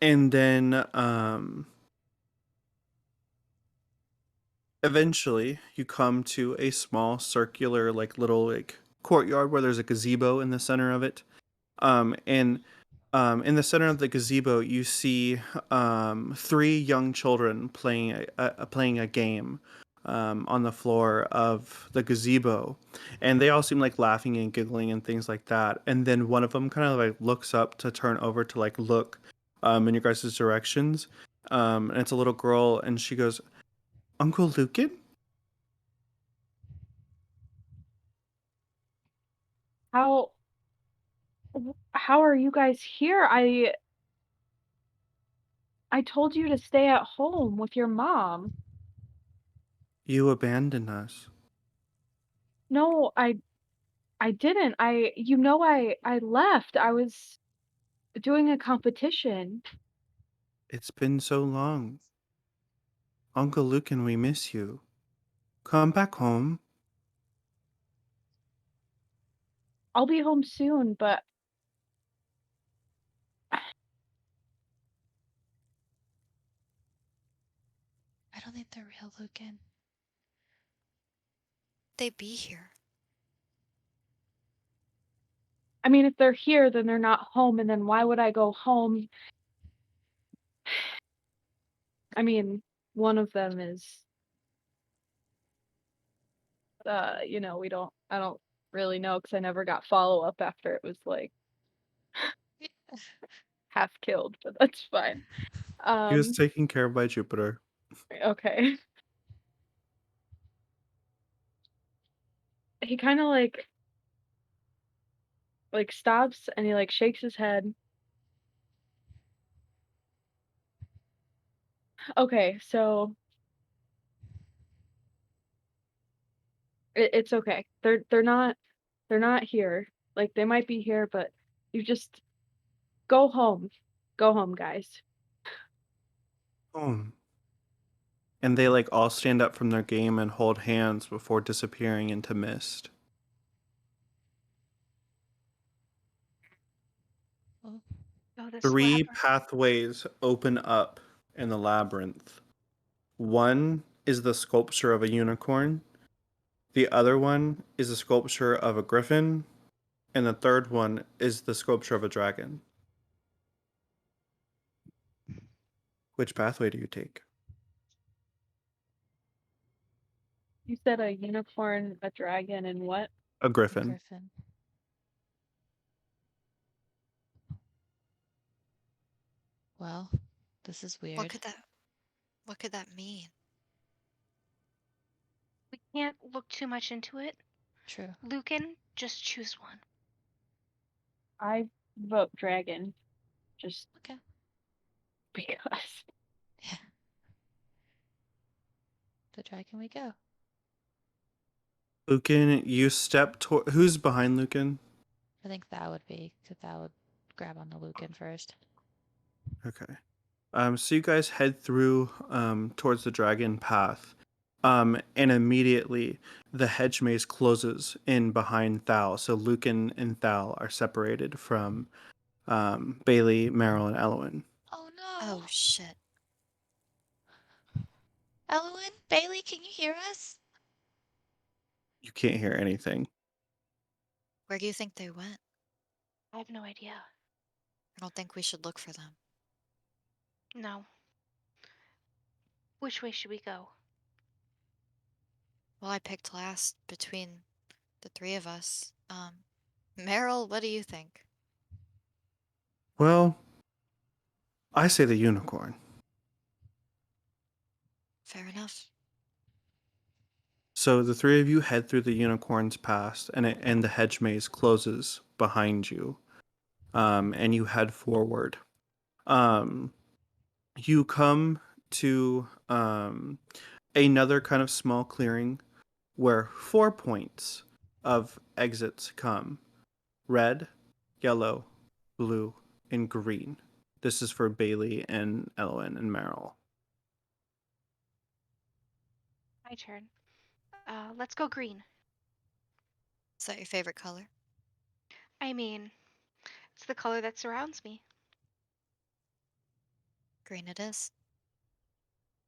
and then eventually you come to a small circular little courtyard where there's a gazebo in the center of it. And in the center of the gazebo you see three young children playing a game on the floor of the gazebo, and they all seem like laughing and giggling and things like that. And then one of them kind of looks up to turn over to look in your guys' directions, and it's a little girl, and she goes, "Uncle Lucan?" How how are you guys here? I told you to stay at home with your mom. "You abandoned us." No, I didn't. I left. I was doing a competition. "It's been so long. Uncle Lucan, we miss you. Come back home." I'll be home soon, but the real Lucan. They be here. I mean, if they're here, then they're not home, and then why would I go home? I mean, one of them is, I don't really know because I never got follow-up after it was, like, half killed, but that's fine. He was taken care of by Jupiter. Okay. He kind of, like, stops, and he, like, shakes his head. Okay, so it's okay. They're not here. Like, they might be here, but you just go home. Go home, guys. Oh. And they like all stand up from their game and hold hands before disappearing into mist. Oh, Oh, this Three labyrinth. pathways open up in the labyrinth. One is the sculpture of a unicorn. The other one is the sculpture of a griffin. And the third one is the sculpture of a dragon. Which pathway do you take? You said a unicorn, a dragon, and what? A a griffin. griffin. Well, this is weird. What could that mean? We can't look too much into it. True. Lucan, just choose one. I vote dragon. Just Okay. because. Yeah. The dragon we go. Lucan, you step toward. Who's behind Lucan? I think that would be, because that would grab on the Lucan first. Okay. So you guys head through towards the dragon path. And immediately the hedge maze closes in behind Thal. So Lucan and Thal are separated from Baili, Meryl, and Elowen. Oh no! Oh shit. Elowen, Baili, can you hear us? You can't hear anything. Where do you think they went? I have no idea. I don't think we should look for them. No. Which way should we go? Well, I picked last between the three of us. Meryl, what do you think? Well, I say the unicorn. Fair enough. So the three of you head through the unicorn's path, and the hedge maze closes behind you. And you head forward. You come to another kind of small clearing where 4 points of exits come: red, yellow, blue, and green. This is for Baili and Elowen and Meryl. My turn. Let's go green. Is that your favorite color? I mean, it's the color that surrounds me. Green it is.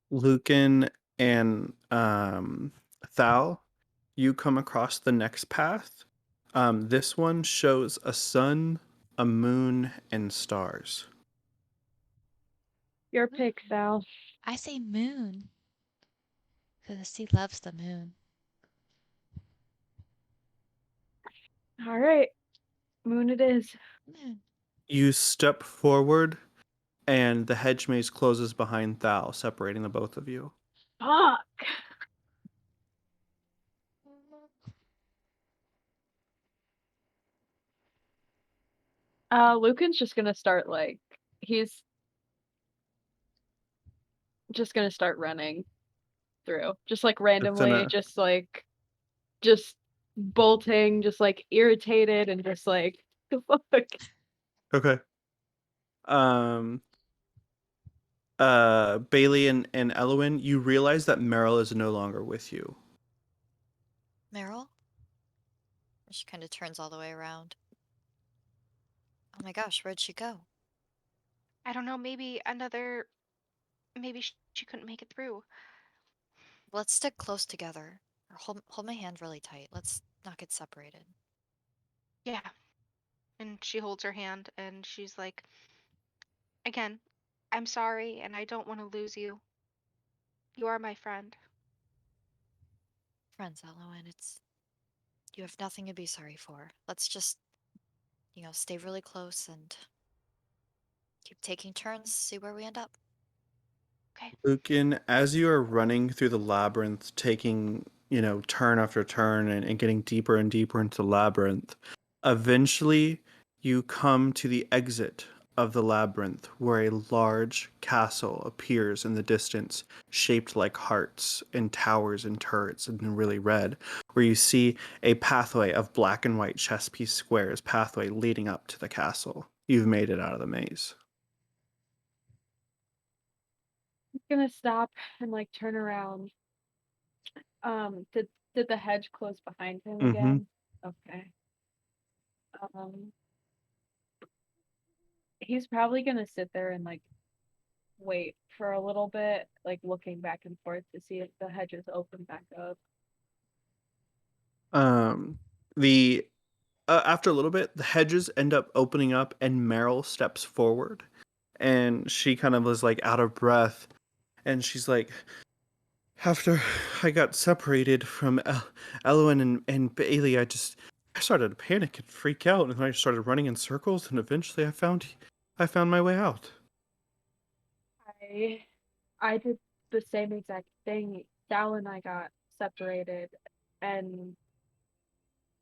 Lucan and Thal, you come across the next path. This one shows a sun, a moon, and stars. Your pick, Val. I say moon. Because he loves the moon. All right. Moon it is. Moon. You step forward, and the hedge maze closes behind Thal, separating the both of you. Fuck. Lucan's just gonna start he's just gonna start running through, just randomly, just bolting, just irritated and just the fuck. Okay. Um. Baili and Elowen, you realize that Meryl is no longer with you. Meryl? She kind of turns all the way around. Oh my gosh, where'd she go? I don't know, maybe she couldn't make it through. Let's stick close together. Hold my hand really tight. Let's not get separated. Yeah. And she holds her hand and she's like, again, I'm sorry and I don't want to lose you. You are my friend. Friends, Elowen, you have nothing to be sorry for. Let's just, stay really close and keep taking turns, see where we end up. Okay. Lucan, as you are running through the labyrinth, taking, turn after turn and getting deeper and deeper into the labyrinth, eventually you come to the exit of the labyrinth where a large castle appears in the distance, shaped like hearts and towers and turrets and really red, where you see a pathway of black and white chess piece squares, pathway leading up to the castle. You've made it out of the maze. I'm gonna stop and like turn around. Did the hedge close behind him again? Okay. He's probably gonna sit there and like wait for a little bit, like looking back and forth to see if the hedges open back up. The After a little bit, the hedges end up opening up, and Meryl steps forward, and she kind of was like out of breath, and she's like, "After I got separated from Elowen and Baili, I started to panic and freak out, and I started running in circles, and eventually I found my way out." I did the same exact thing. Thal and I got separated, and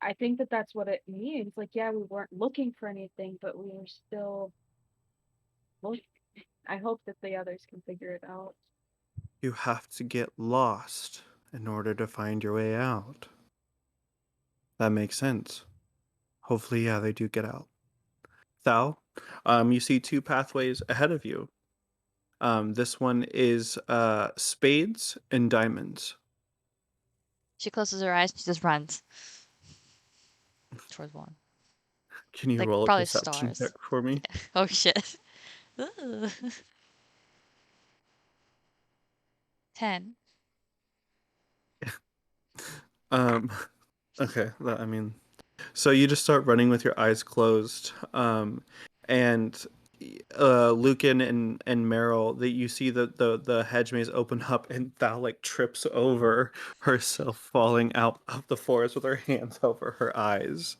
I think that that's what it means. Like, yeah, we weren't looking for anything, but we were still looking. I hope that the others can figure it out. You have to get lost in order to find your way out. That makes sense. Hopefully, yeah, they do get out. Thal, you see two pathways ahead of you. This one is spades and diamonds. She closes her eyes. She just runs towards one. Can you Like roll a probably perception stars. check for me? Oh shit. Ooh. 10. Um, okay. I mean, so you just start running with your eyes closed. And Lucan and Meryl, that you see the hedge maze open up, and Thal like trips over herself, falling out of the forest with her hands over her eyes.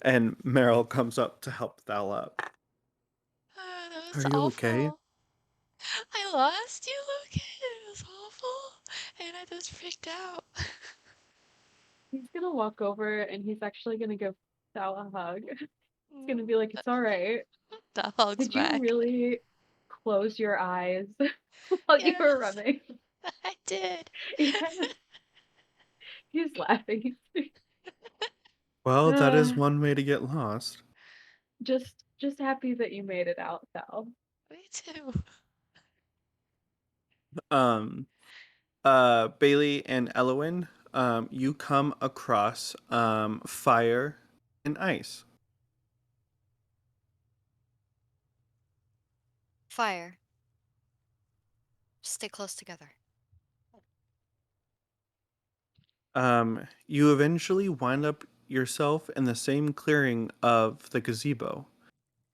And Meryl comes up to help Thal up. Oh, that Are was you okay? awful. I lost you, Lucan. It was awful. And I just freaked out. He's gonna walk over and he's actually gonna give Thal a hug. He's gonna be like, "It's all right. The hug's Did you back. really close your eyes while you were Yes, running?" I did. Yeah. He's laughing. Well, that Uh, is one way to get lost. just happy that you made it out, Thal. Me too. Um, Baili and Elowen, you come across fire and ice. Fire. Stay close together. You eventually wind up yourself in the same clearing of the gazebo,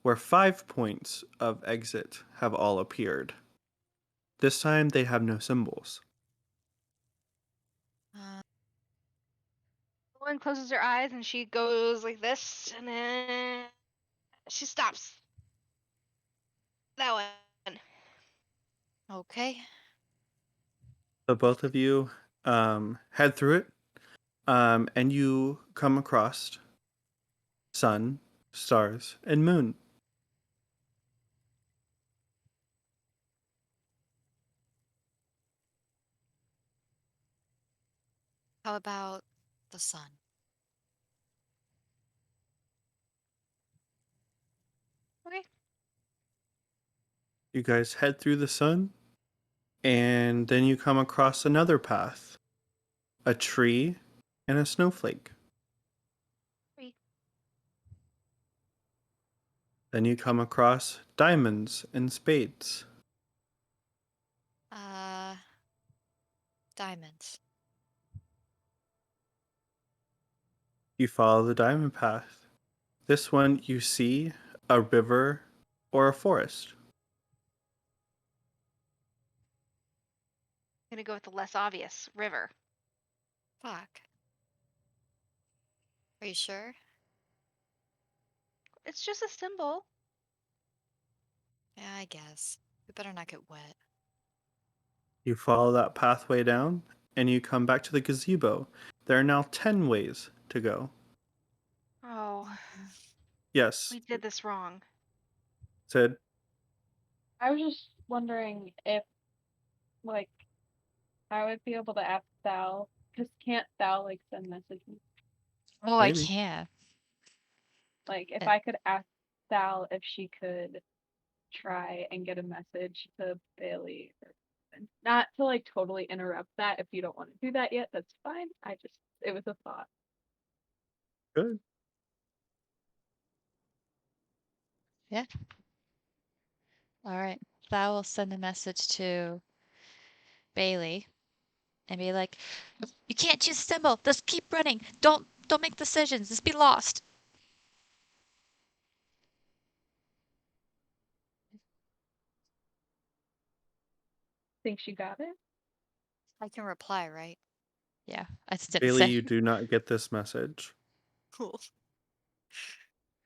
where 5 points of exit have all appeared. This time they have no symbols. One closes her eyes and she goes like this, and then she stops. That one. Okay. So both of you head through it, and you come across sun, stars, and moon. How about the sun? Okay. You guys head through the sun, and then you come across another path, a tree, and a snowflake. Three. Then you come across diamonds and spades. Uh, Diamonds. You follow the diamond path. This one you see a river or a forest. I'm gonna go with the less obvious river. Fuck. Are you sure? It's just a symbol. Yeah, I guess. We better not get wet. You follow that pathway down and you come back to the gazebo. There are now 10 ways to go. Oh, Yes, we did this wrong. Sid. I was just wondering if, like, I would be able to ask Thal, because can't Thal, like, send messages? Oh, I Maybe. can. Like, if Uh, I could ask Thal if she could try and get a message to Baili, or not to, like, totally interrupt that. If you don't want to do that yet, that's fine. It was a thought. Good. Yeah. All right. Thou will send a message to Baili and be like, "You can't choose a symbol. Just keep running. Don't make decisions. Just be lost." Think she got it? I can reply, right? Yeah, I just didn't Bailey, say. you do not get this message. Cool.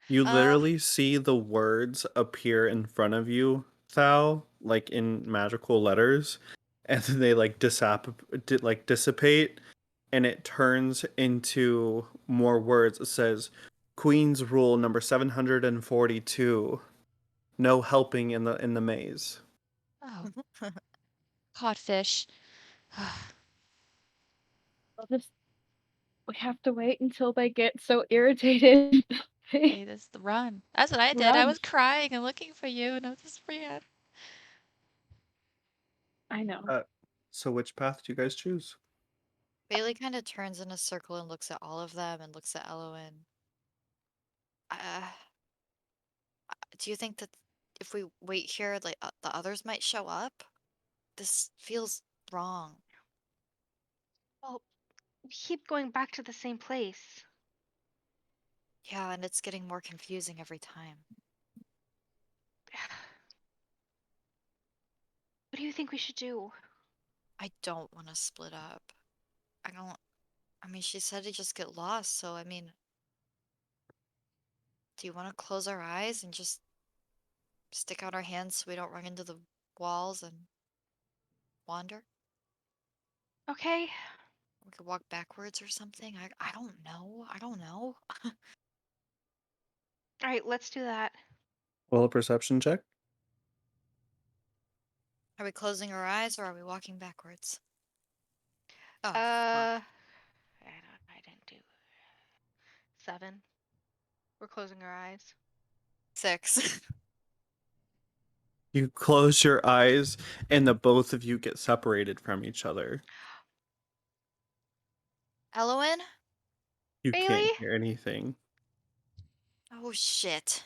You literally see the words appear in front of you, Thal, like in magical letters, and then they like dissipate, and it turns into more words. It says, "Queen's rule number 742: no helping in the maze." Oh, codfish. We have to wait until they get so irritated. They just run. That's what I did. I Run. was crying and looking for you, and I was just ran. I know. So which path do you guys choose? Bailey kind of turns in a circle and looks at all of them and looks at Elowen. Uh, do you think that if we wait here, like the others might show up? This feels wrong. Well, we keep going back to the same place. Yeah, and it's getting more confusing every time. What do you think we should do? I don't want to split up. I mean, she said to just get lost, so I mean, do you want to close our eyes and just stick out our hands so we don't run into the walls and wander? Okay. We could walk backwards or something. I don't know. I don't know. All right, let's do that. Well, a perception check. Are we closing our eyes or are we walking backwards? Oh, fuck. I didn't do 7. We're closing our eyes. 6. You close your eyes, and the both of you get separated from each other. Elowen? You Bailey? can't hear anything. Oh, shit.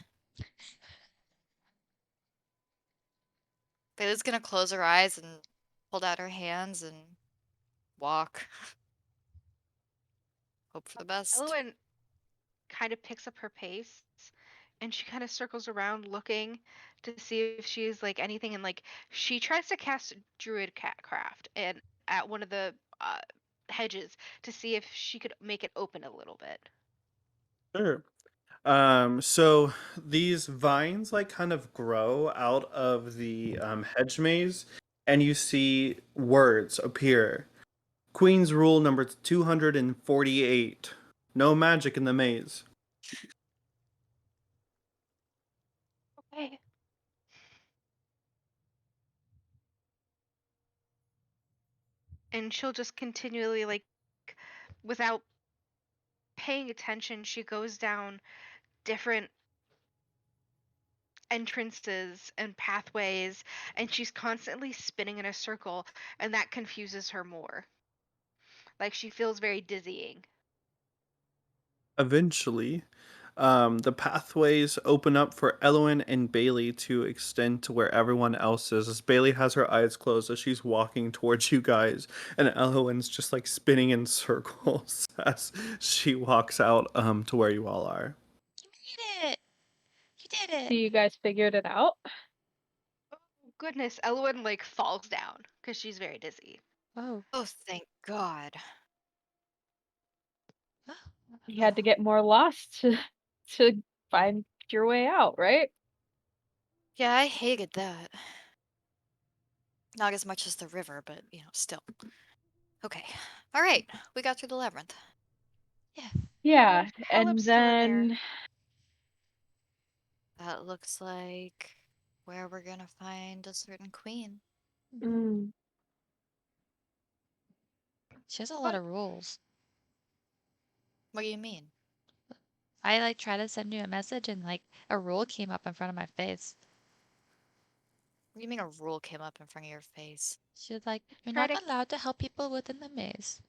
Bailey's gonna close her eyes and hold out her hands and walk. Hope for the best. Elowen kind of picks up her pace and she kind of circles around looking to see if she's like anything, and like she tries to cast druid craft and at one of the hedges to see if she could make it open a little bit. Sure. So these vines like kind of grow out of the hedge maze, and you see words appear. Queen's rule number 248: no magic in the maze. Okay. And she'll just continually, like, without paying attention, she goes down different entrances and pathways, and she's constantly spinning in a circle, and that confuses her more. Like, she feels very dizzying. Eventually, The pathways open up for Elowen and Baili to extend to where everyone else is. As Baili has her eyes closed as she's walking towards you guys, and Elowen's just like spinning in circles as she walks out to where you all are. You made it! You did So it! you guys figured it out? Goodness, Elowen like falls down because she's very dizzy. Oh. Oh, thank God. Oh. You had to get more lost to find your way out, right? Yeah, I hated that. Not as much as the river, but, still. Okay. All right. We got through the labyrinth. Yeah. Yeah, How and still in there? then That looks like where we're gonna find a certain queen. mm, She has a lot of rules. What do you mean? I like tried to send you a message and like a rule came up in front of my face. What do you mean a rule came up in front of your face? She was like, "You're Try not to. allowed to help people within the maze."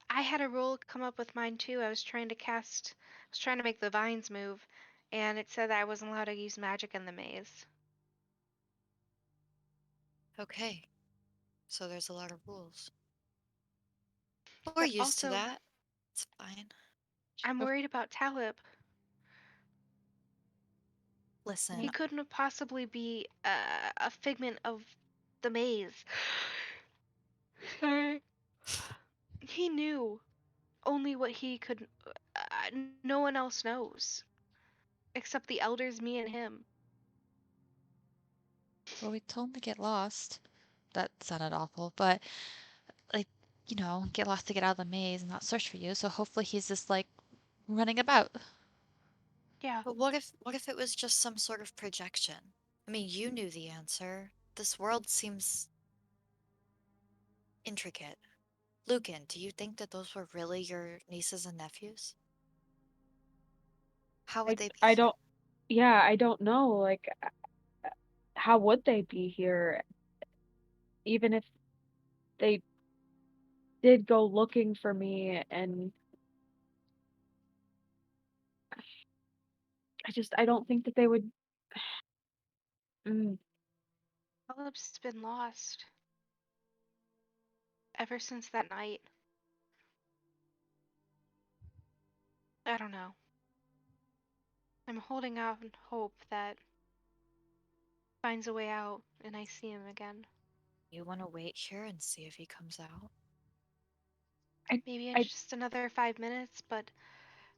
I had a rule come up with mine too. I was trying to make the vines move, and it said that I wasn't allowed to use magic in the maze. Okay. So there's a lot of rules. We're But used to also, that. It's fine. I'm Oh, worried about Talib. Listen, He couldn't possibly be a figment of the maze. Sorry. He knew only what he could. No one else knows except the elders, me and him. well, we told him to get lost. That sounded awful, but like, get lost to get out of the maze and not search for you. So hopefully he's just like running about. Yeah. but what if it was just some sort of projection? I mean, you knew the answer. This world seems intricate. Lucan, do you think that those were really your nieces and nephews? How would they be I here? don't, yeah, I don't know. Like, how would they be here, even if they did go looking for me? And I don't think that they would. Mm, Talib's been lost ever since that night. I don't know. I'm holding out hope that finds a way out and I see him again. You want to wait here and see if he comes out? I, Maybe in I, just another 5 minutes, but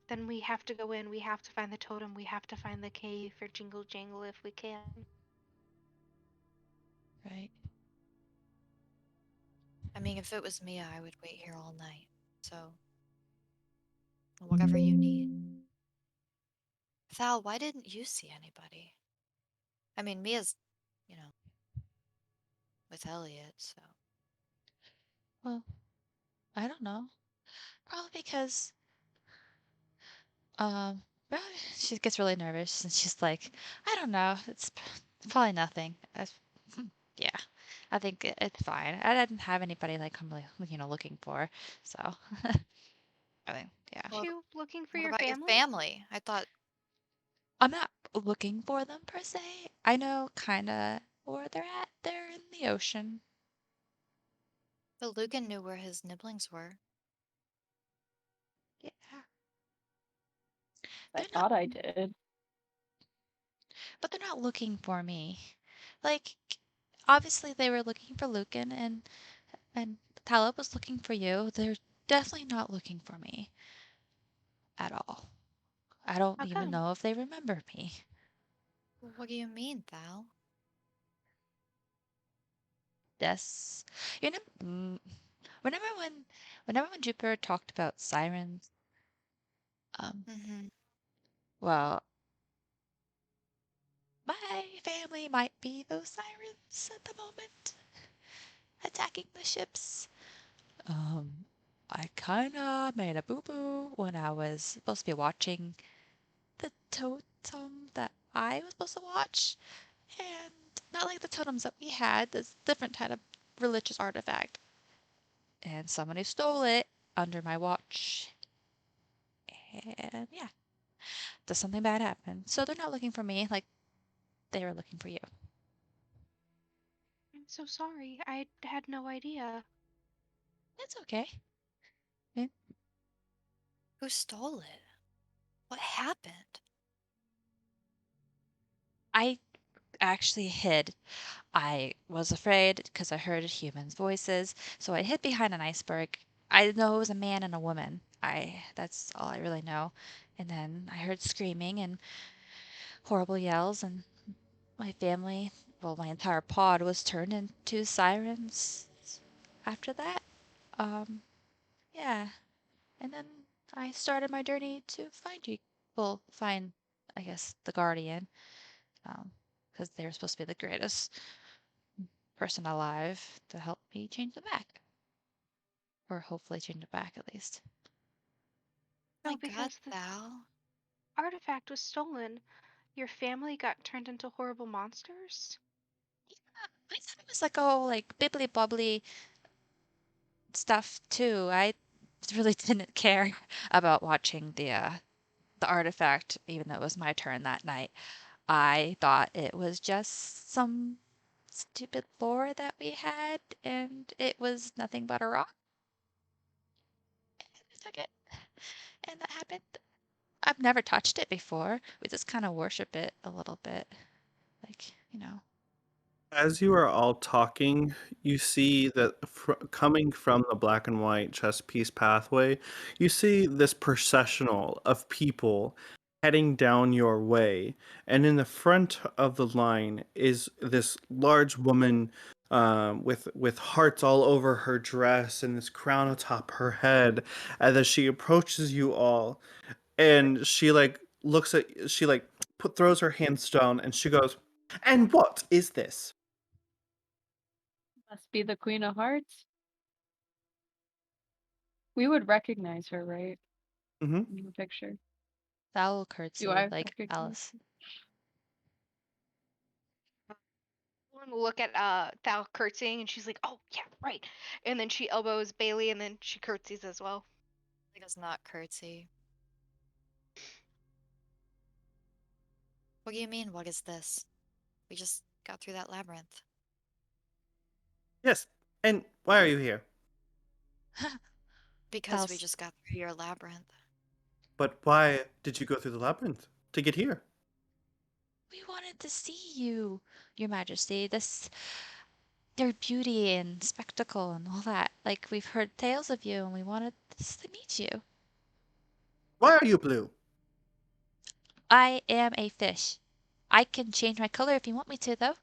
then we have to go in. We have to find the totem. We have to find the cave for Jingle Jangle if we can. Right. I mean, if it was me, I would wait here all night. So, whatever you need. Thal, why didn't you see anybody? I mean, Mia's, you know, with Eliot, so. Well, I don't know. Probably because well, she gets really nervous and she's like, I don't know. Probably nothing. Yeah, I think it's fine. I didn't have anybody like I'm really, looking for. So I think, yeah. Well, You looking for what your about your family? family? I thought, I'm not looking for them per se. I know kind of where they're at. They're in the ocean. but Lucan knew where his nibblings were. Yeah, I they're not, thought I did. but they're not looking for me. Like, obviously they were looking for Lucan and Talib was looking for you. They're definitely not looking for me at all. I don't How even come? know if they remember me. What do you mean, Thal? Yes. You know, whenever when Jupiter talked about sirens, um, Mm-hmm. well, my family might be those sirens at the moment, attacking the ships. Um, I kinda made a boo-boo when I was supposed to be watching the totem that I was supposed to watch, and not like the totems that we had, this different kind of religious artifact. And somebody stole it under my watch. And yeah. does something bad happen. So they're not looking for me like they were looking for you. I'm so sorry. I had no idea. It's okay. Who stole it? What happened? I actually hid. I was afraid because I heard humans' voices, so I hid behind an iceberg. I know it was a man and a woman. That's all I really know. And then I heard screaming and horrible yells, and my family, well, my entire pod was turned into sirens after that. Um, yeah. And then I started my journey to find you. Well, find, I guess, the Guardian, because they were supposed to be the greatest person alive to help me change it back. Or hopefully change it back at least. My No, God, because the Thal. artifact was stolen. Your family got turned into horrible monsters? Yeah, I thought it was like all like bibbly bobbly stuff too. I really didn't care about watching the artifact, even though it was my turn that night. I thought it was just some stupid lore that we had, and it was nothing but a rock. And I took it, and that happened. I've never touched it before. We just kind of worship it a little bit, like As you are all talking, you see that coming from the black and white chess piece pathway, you see this processional of people heading down your way. And in the front of the line is this large woman with hearts all over her dress and this crown atop her head. As she approaches you all, and she like looks at she like throws her hands down and she goes, "And what is this?" Must be the Queen of Hearts. We would recognize her, right? Mm-hmm. In the picture. Thal Do curtsy I like recognize? Alice. Look at Thal curtsying, and she's like, "Oh yeah, right." And then she elbows Bailey, and then she curtsies as well. He does not curtsy. What do you mean, what is this? We just got through that labyrinth. Yes. And why are you here? Because we Thal's just got through your labyrinth. But why did you go through the labyrinth to get here? We wanted to see you, Your Majesty. Your beauty and spectacle and all that. Like, we've heard tales of you and we wanted to meet you. Why are you blue? I am a fish. I can change my color if you want me to, though.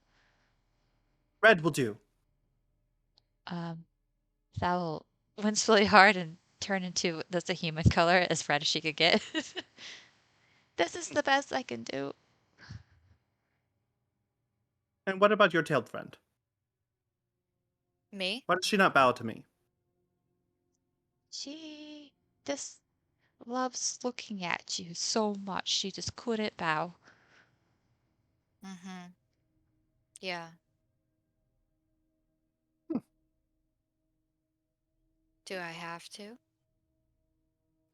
Red will do. That will wince really hard and turn into that's a human color as red as she could get. This is the best I can do. And what about your tailed friend? Me? Why does she not bow to me? She just loves looking at you so much she just couldn't bow. Mm-hmm. Yeah. Hmm. Do I have to?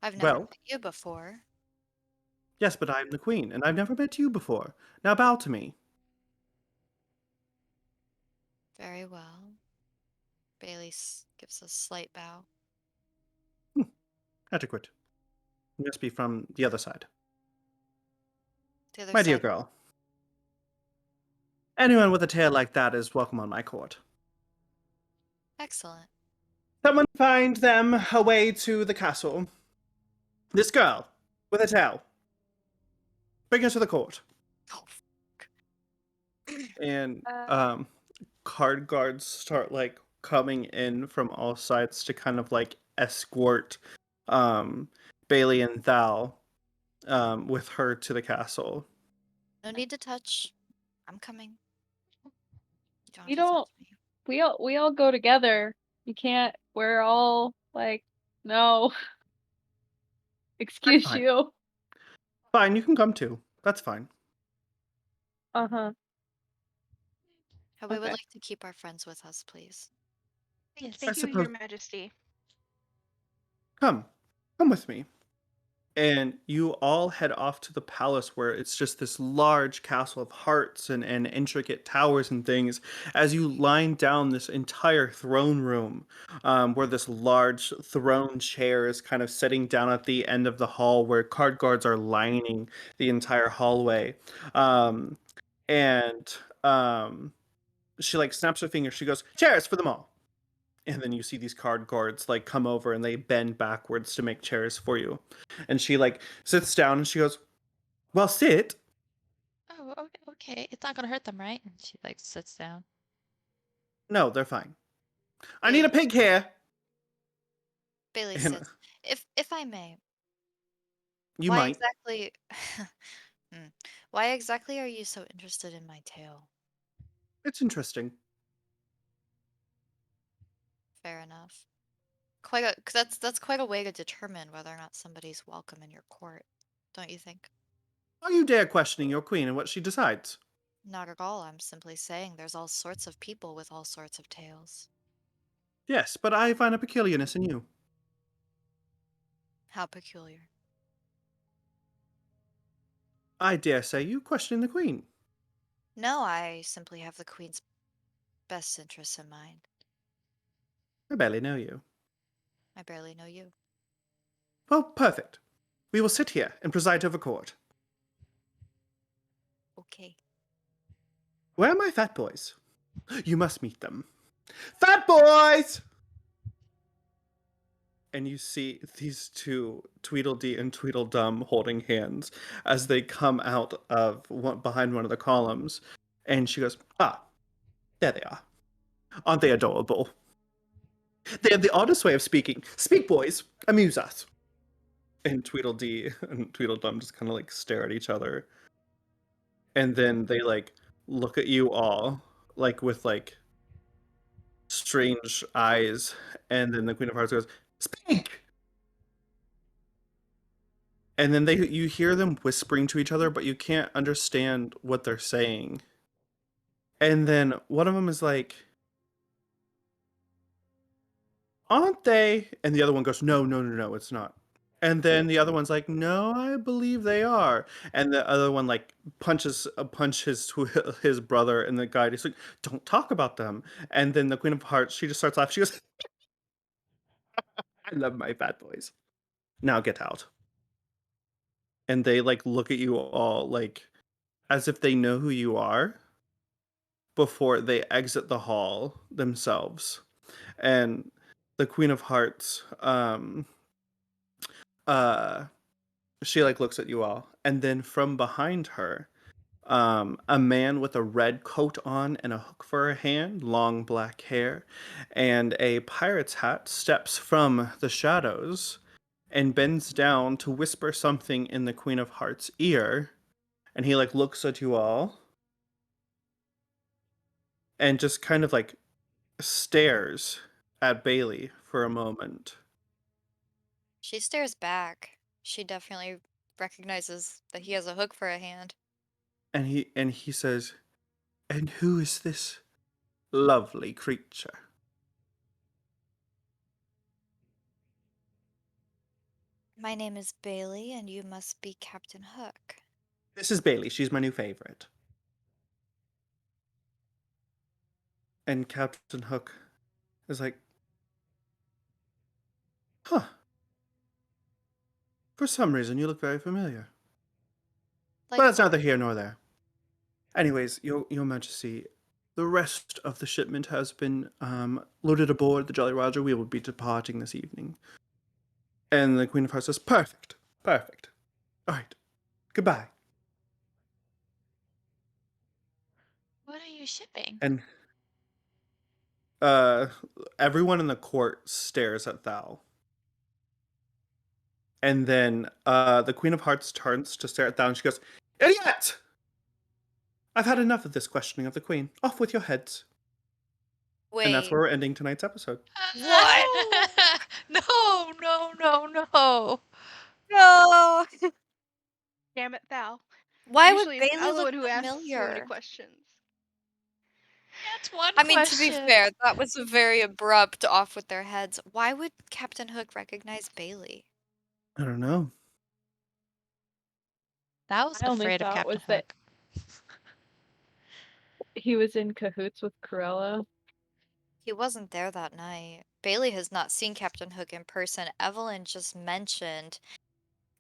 I've never Well, met you before. yes, but I'm the queen, and I've never met you before. Now bow to me. Very well. Bailey gives a slight bow. Adequate. You must be from the other side. The other My dear side. girl. Anyone with a tail like that is welcome on my court. Excellent. Someone find them a way to the castle. This girl with a tail. Bring her to the court. Oh, And Uh, card guards start like coming in from all sides to kind of like escort Baili and Thal with her to the castle. no need to touch. I'm coming. You don't have you to touch don't. me. We all go together. You can't. We're all like, no. Excuse Fine. you. Fine, you can come too. That's fine. Uh-huh. We would Okay. like to keep our friends with us, please. Yes. Thank you, suppose- Your Majesty. Come. Come with me. And you all head off to the palace where it's just this large castle of hearts and intricate towers and things as you line down this entire throne room, where this large throne chair is kind of sitting down at the end of the hall where card guards are lining the entire hallway. Um, and she like snaps her finger. She goes, "Chairs for them all." And then you see these card guards like come over and they bend backwards to make chairs for you. And she like sits down and she goes, "Well, sit." Oh, okay. It's not gonna hurt them, right? And she like sits down. "No, they're fine. I need a pig here." Bailey And sits. If I may, you why might. exactly why exactly are you so interested in my tale? It's interesting. Fair enough. That's quite a way to determine whether or not somebody's welcome in your court, don't you think? Are you dare questioning your queen and what she decides? Not at all. I'm simply saying there's all sorts of people with all sorts of tales. Yes, but I find a peculiarness in you. How peculiar. I dare say you question the queen. No, I simply have the queen's best interests in mind. I barely know you. I barely know you. Well, perfect. We will sit here and preside over court. Okay. Where are my fat boys? You must meet them. Fat boys! And you see these two, Tweedledee and Tweedledum, holding hands as they come out of behind one of the columns. And she goes, "Ah, there they are. Aren't they adorable? They have the oddest way of speaking. Speak, boys. Amuse us." And Tweedledee and Tweedledum just kind of like stare at each other. And then they like look at you all like with like strange eyes. And then the Queen of Hearts goes, "Speak!" And then you hear them whispering to each other, but you can't understand what they're saying. And then one of them is like, "Aren't they?" And the other one goes, "No, no, no, no, it's not." And then the other one's like, "No, I believe they are." And the other one like punches his brother, and the guy is like, "Don't talk about them." And then the Queen of Hearts, she just starts laughing. She goes, "I love my bad boys. Now get out." And they like look at you all like as if they know who you are before they exit the hall themselves. And the Queen of Hearts, uh, she like looks at you all, and then from behind her, a man with a red coat on and a hook for a hand, long black hair, and a pirate's hat steps from the shadows and bends down to whisper something in the Queen of Hearts' ear. And he like looks at you all and just kind of like stares at Bailey for a moment. She stares back. She definitely recognizes that he has a hook for a hand. And he says, "And who is this lovely creature?" My name is Bailey, and you must be Captain Hook. "This is Bailey. She's my new favorite." And Captain Hook is like, "Huh. For some reason, you look very familiar. Like But it's what? neither here nor there. Anyways, Your Majesty, the rest of the shipment has been loaded aboard the Jolly Roger. We will be departing this evening." And the Queen of Hearts says, "Perfect. Perfect. All right. Goodbye." What are you shipping? And uh, everyone in the court stares at Thal. And then the Queen of Hearts turns to stare at Thal and she goes, "Eliot! I've had enough of this questioning of the Queen. Off with your heads." And that's Wait. where we're ending tonight's episode. What? No, no, no, no. No! Damn it, Thal. Why would Usually it's Bailey look Elowen who asks so many familiar? questions. That's one I mean, to be question. fair, that was a very abrupt off with their heads. Why would Captain Hook recognize Bailey? I don't know. That was I only afraid of thought Captain was that Hook. he was in cahoots with Cruella. He wasn't there that night. Bailey has not seen Captain Hook in person. Evelyn just mentioned,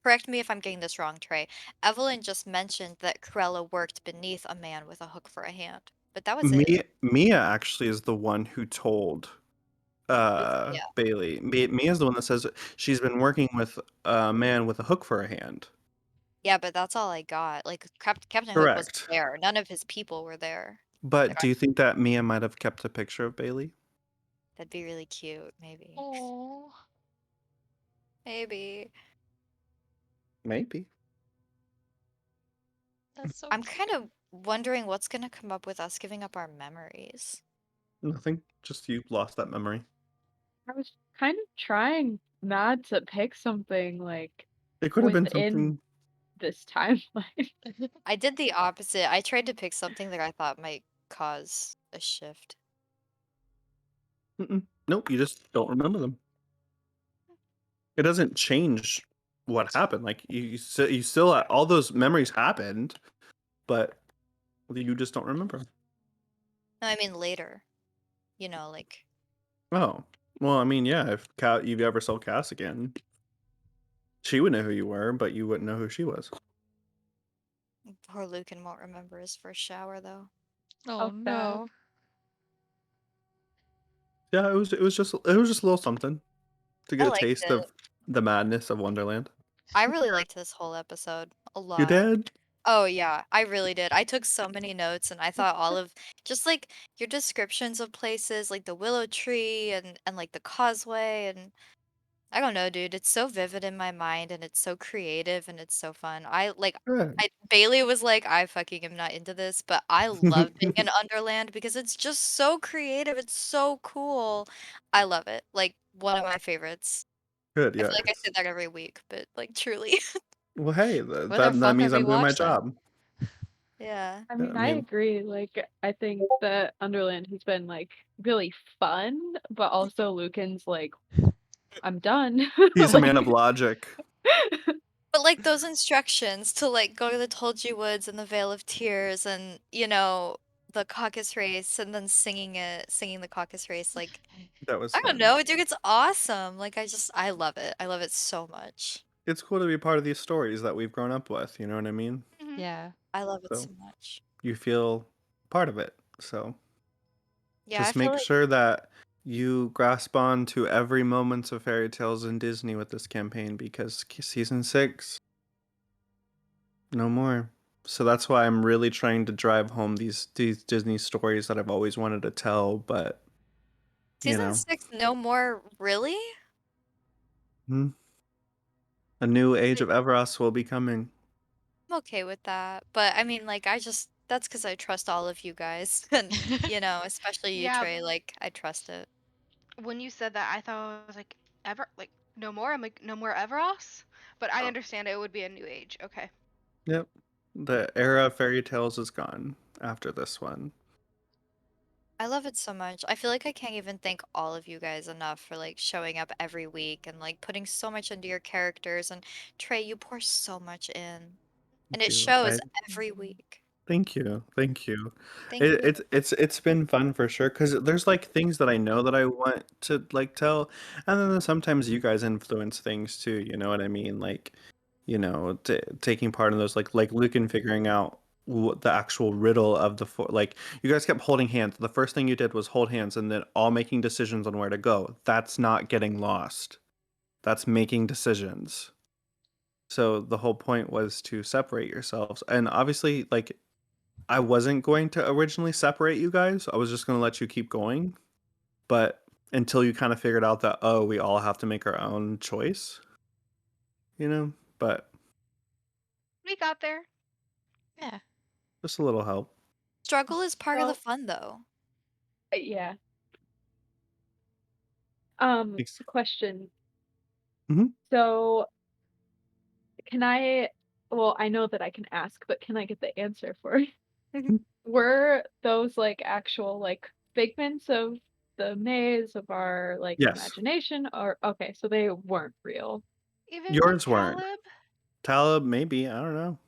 correct me if I'm getting this wrong, Trey. Evelyn just mentioned that Cruella worked beneath a man with a hook for a hand. But that was it. Mia actually is the one who told Yeah. Bailey. Mia's the one that says she's been working with a man with a hook for a hand. Yeah, but that's all I got. Like, Captain Hook wasn't Correct. there. None of his people were there. But Like, do you think that Mia might have kept a picture of Bailey? that'd be really cute, maybe. Oh, Maybe. Maybe. that's so I'm cute. kind of wondering what's gonna come up with us giving up our memories. Nothing. Just you lost that memory. I was kind of trying not to pick something like It could have been within something. this timeline. I did the opposite. I tried to pick something that I thought might cause a shift. Nope, you just don't remember them. It doesn't change what happened. Like you still all those memories happened, but you just don't remember. No, I mean later. You know, like, Oh, well, I mean, yeah. If you ever saw Cass again, she would know who you were, but you wouldn't know who she was. poor Lucan won't remember his first shower, though. Oh no. Yeah, it was just a little something to get I a liked taste it. of the madness of Wonderland. I really liked this whole episode a You lot. did? Oh yeah, I really did. I took so many notes and I thought all of just like your descriptions of places like the willow tree and like the causeway and I don't know, dude. It's so vivid in my mind and it's so creative and it's so fun. Good. Bailey was like, I fucking am not into this, but I love being in Underland because it's just so creative. It's so cool. I love it. Like one of my favorites. Good. I Yeah. feel like I say that every week, but like truly. Well, hey, Were that there that fun to means I'm doing my rewatch then? job. Yeah. I Yeah, mean, I I mean, agree. Like, I think that Underland has been like really fun, but also Lucan's like, I'm done. he's a man of Like, logic. But like those instructions to like go to the Tulgey Woods and the Vale of Tears and, you know, the caucus race and then singing the caucus race, like That was I don't fun. know, dude, it's awesome. Like I love it. I love it so much. It's cool to be part of these stories that we've grown up with. You know what I mean? Mhm. Yeah. I love it So so much. you feel part of it. So Yeah, I just feel make like sure that you grasp on to every moment of fairy tales in Disney with this campaign because season 6, no more. So that's why I'm really trying to drive home these Disney stories that I've always wanted to tell, but you season know, 6 no more really? hmm, a new age Wait, of Everas will be coming. I'm okay with that. But I mean like that's because I trust all of you guys and you know, especially you, Yeah, Trey, like I trust it. when you said that, I thought I was like, ever, like, no more? I'm like, no more Everos? But I Oh. understand it would be a new age. Okay. Yep. The era of fairy tales is gone after this one. I love it so much. I feel like I can't even thank all of you guys enough for like showing up every week and like putting so much into your characters. And Trey, you pour so much in, and Thank it you. shows every week. Thank you. Thank you. Thank you. It's been fun for sure because there's like things that I know that I want to like tell, and then sometimes you guys influence things too. You know what I mean? Like, taking part in those like Lucan figuring out what the actual riddle of the like you guys kept holding hands. The first thing you did was hold hands, and then all making decisions on where to go. That's not getting lost. That's making decisions. So the whole point was to separate yourselves, and obviously, like I wasn't going to originally separate you guys. I was just going to let you keep going. But until you kind of figured out that, oh, we all have to make our own choice, you know? But We got there. Yeah. just a little help. Struggle is part of the well, fun, though. yeah. Thanks. Question. Mhm. So, can I, well, I know that I can ask, but can I get the answer for it? Were those like actual like figments of the maze of our like Yes. imagination, or okay, so they weren't real. Even with Yours weren't. Talib? Talib, maybe. I don't know.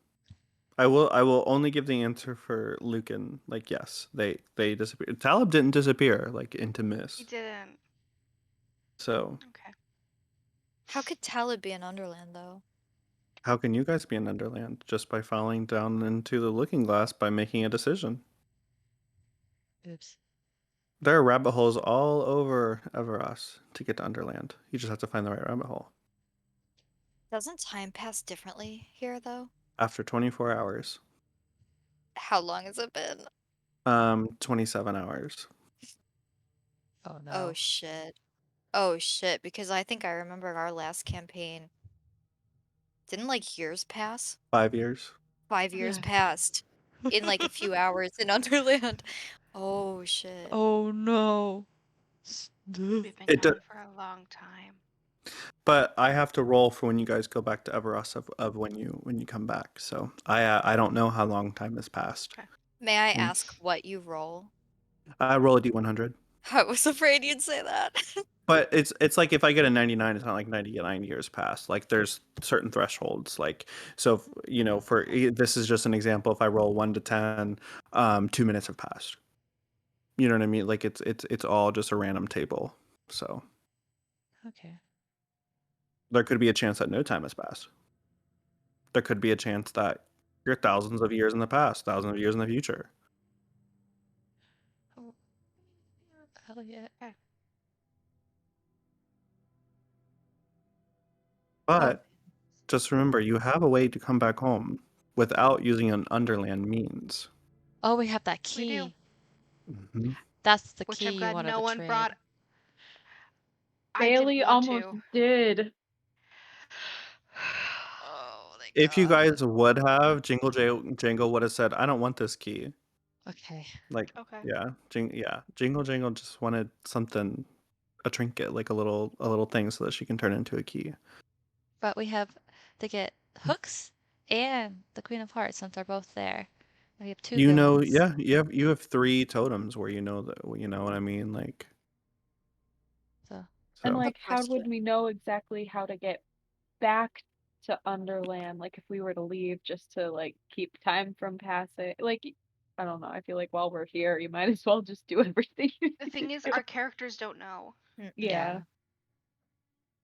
I will only give the answer for Lucan. Like, yes, they disappeared. Talib didn't disappear like into He mist. didn't. So Okay. How could Talib be in Underland, though? how can you guys be in Underland? Just by falling down into the looking glass by making a decision. Oops. There are rabbit holes all over Everas to get to Underland. You just have to find the right rabbit hole. Doesn't time pass differently here, though? After 24 hours. How long has it been? 27 hours. Oh no. Oh, shit. Oh, shit, because I think I remember our last campaign. Didn't, like, years pass? 5 years. 5 years Yeah. passed in, like, a few hours in Underland. Oh, shit. Oh no. We've been It gone for a long time. But I have to roll for when you guys go back to Everas of when you come back. So I don't know how long time has passed. Okay. May I Mm. ask what you roll? I roll a d100. I was afraid you'd say that. But it's like if I get a 99, it's not like 99 years past. Like there's certain thresholds. Like so, for this is just an example. If I roll 1 to 10, 2 minutes have passed. You know what I mean? Like it's all just a random table. So Okay. there could be a chance that no time has passed. There could be a chance that you're thousands of years in the past, thousands of years in the future. Oh. Eliot. But just remember, you have a way to come back home without using an Underland means. Oh, we have that We do. key. Mm-hmm. That's the Which key I'm you glad wanted no to one trade. brought. I Bailey didn't want almost to. did. Oh, thank If you God. guys would have, Jingle would have said, "I don't want this key." Okay. Like, Okay. yeah, Jingle Jangle just wanted something, a trinket, like a little thing, so that she can turn into a key. But we have to get hooks and the Queen of Hearts since they're both there. We have 2 villains. Yeah, you have 3 totems where you know that, you know what I mean, like. So And So like, how would question. we know exactly how to get back to Underland? Like, if we were to leave just to like keep time from passing, like, I don't know. I feel like while we're here, you might as well just do everything. You The need thing to is, do. our characters don't know. Yeah.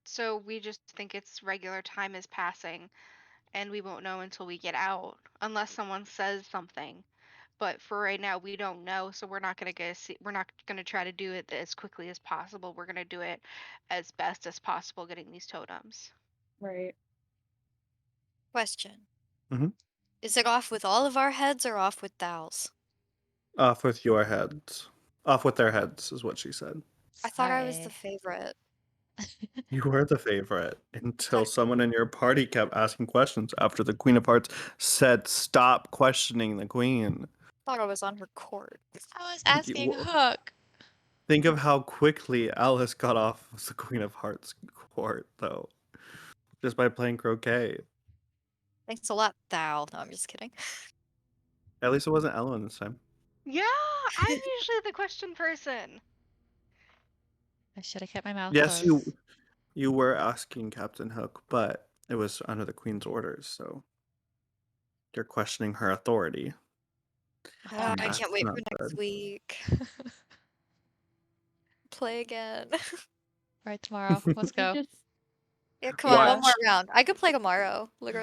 So we just think it's regular time is passing, and we won't know until we get out, unless someone says something. But for right now, we don't know, so we're not gonna we're not gonna try to do it as quickly as possible. We're gonna do it as best as possible, getting these totems. Right. Question. Mhm. Is it off with all of our heads or off with Thal's? Off with your heads. Off with their heads is what she said. I thought I was the sorry. favorite. You were the favorite until Thought- someone in your party kept asking questions after the Queen of Hearts said, "Stop questioning the Queen." Thought I was on her court. I was You- asking wh- Hook. Think of how quickly Alice got off of the Queen of Hearts court, though, just by playing croquet. Thanks a lot, Thal. No, I'm just kidding. At least it wasn't Ellen this time. Yeah, I'm usually the question person. I should have kept my mouth Yes, closed. you were asking Captain Hook, but it was under the Queen's orders, so you're questioning her authority. I That's can't wait not for next good. week. Play again. Right tomorrow. Let's We go. just Yeah, come on, one Watch. more round. I could play tomorrow, literally.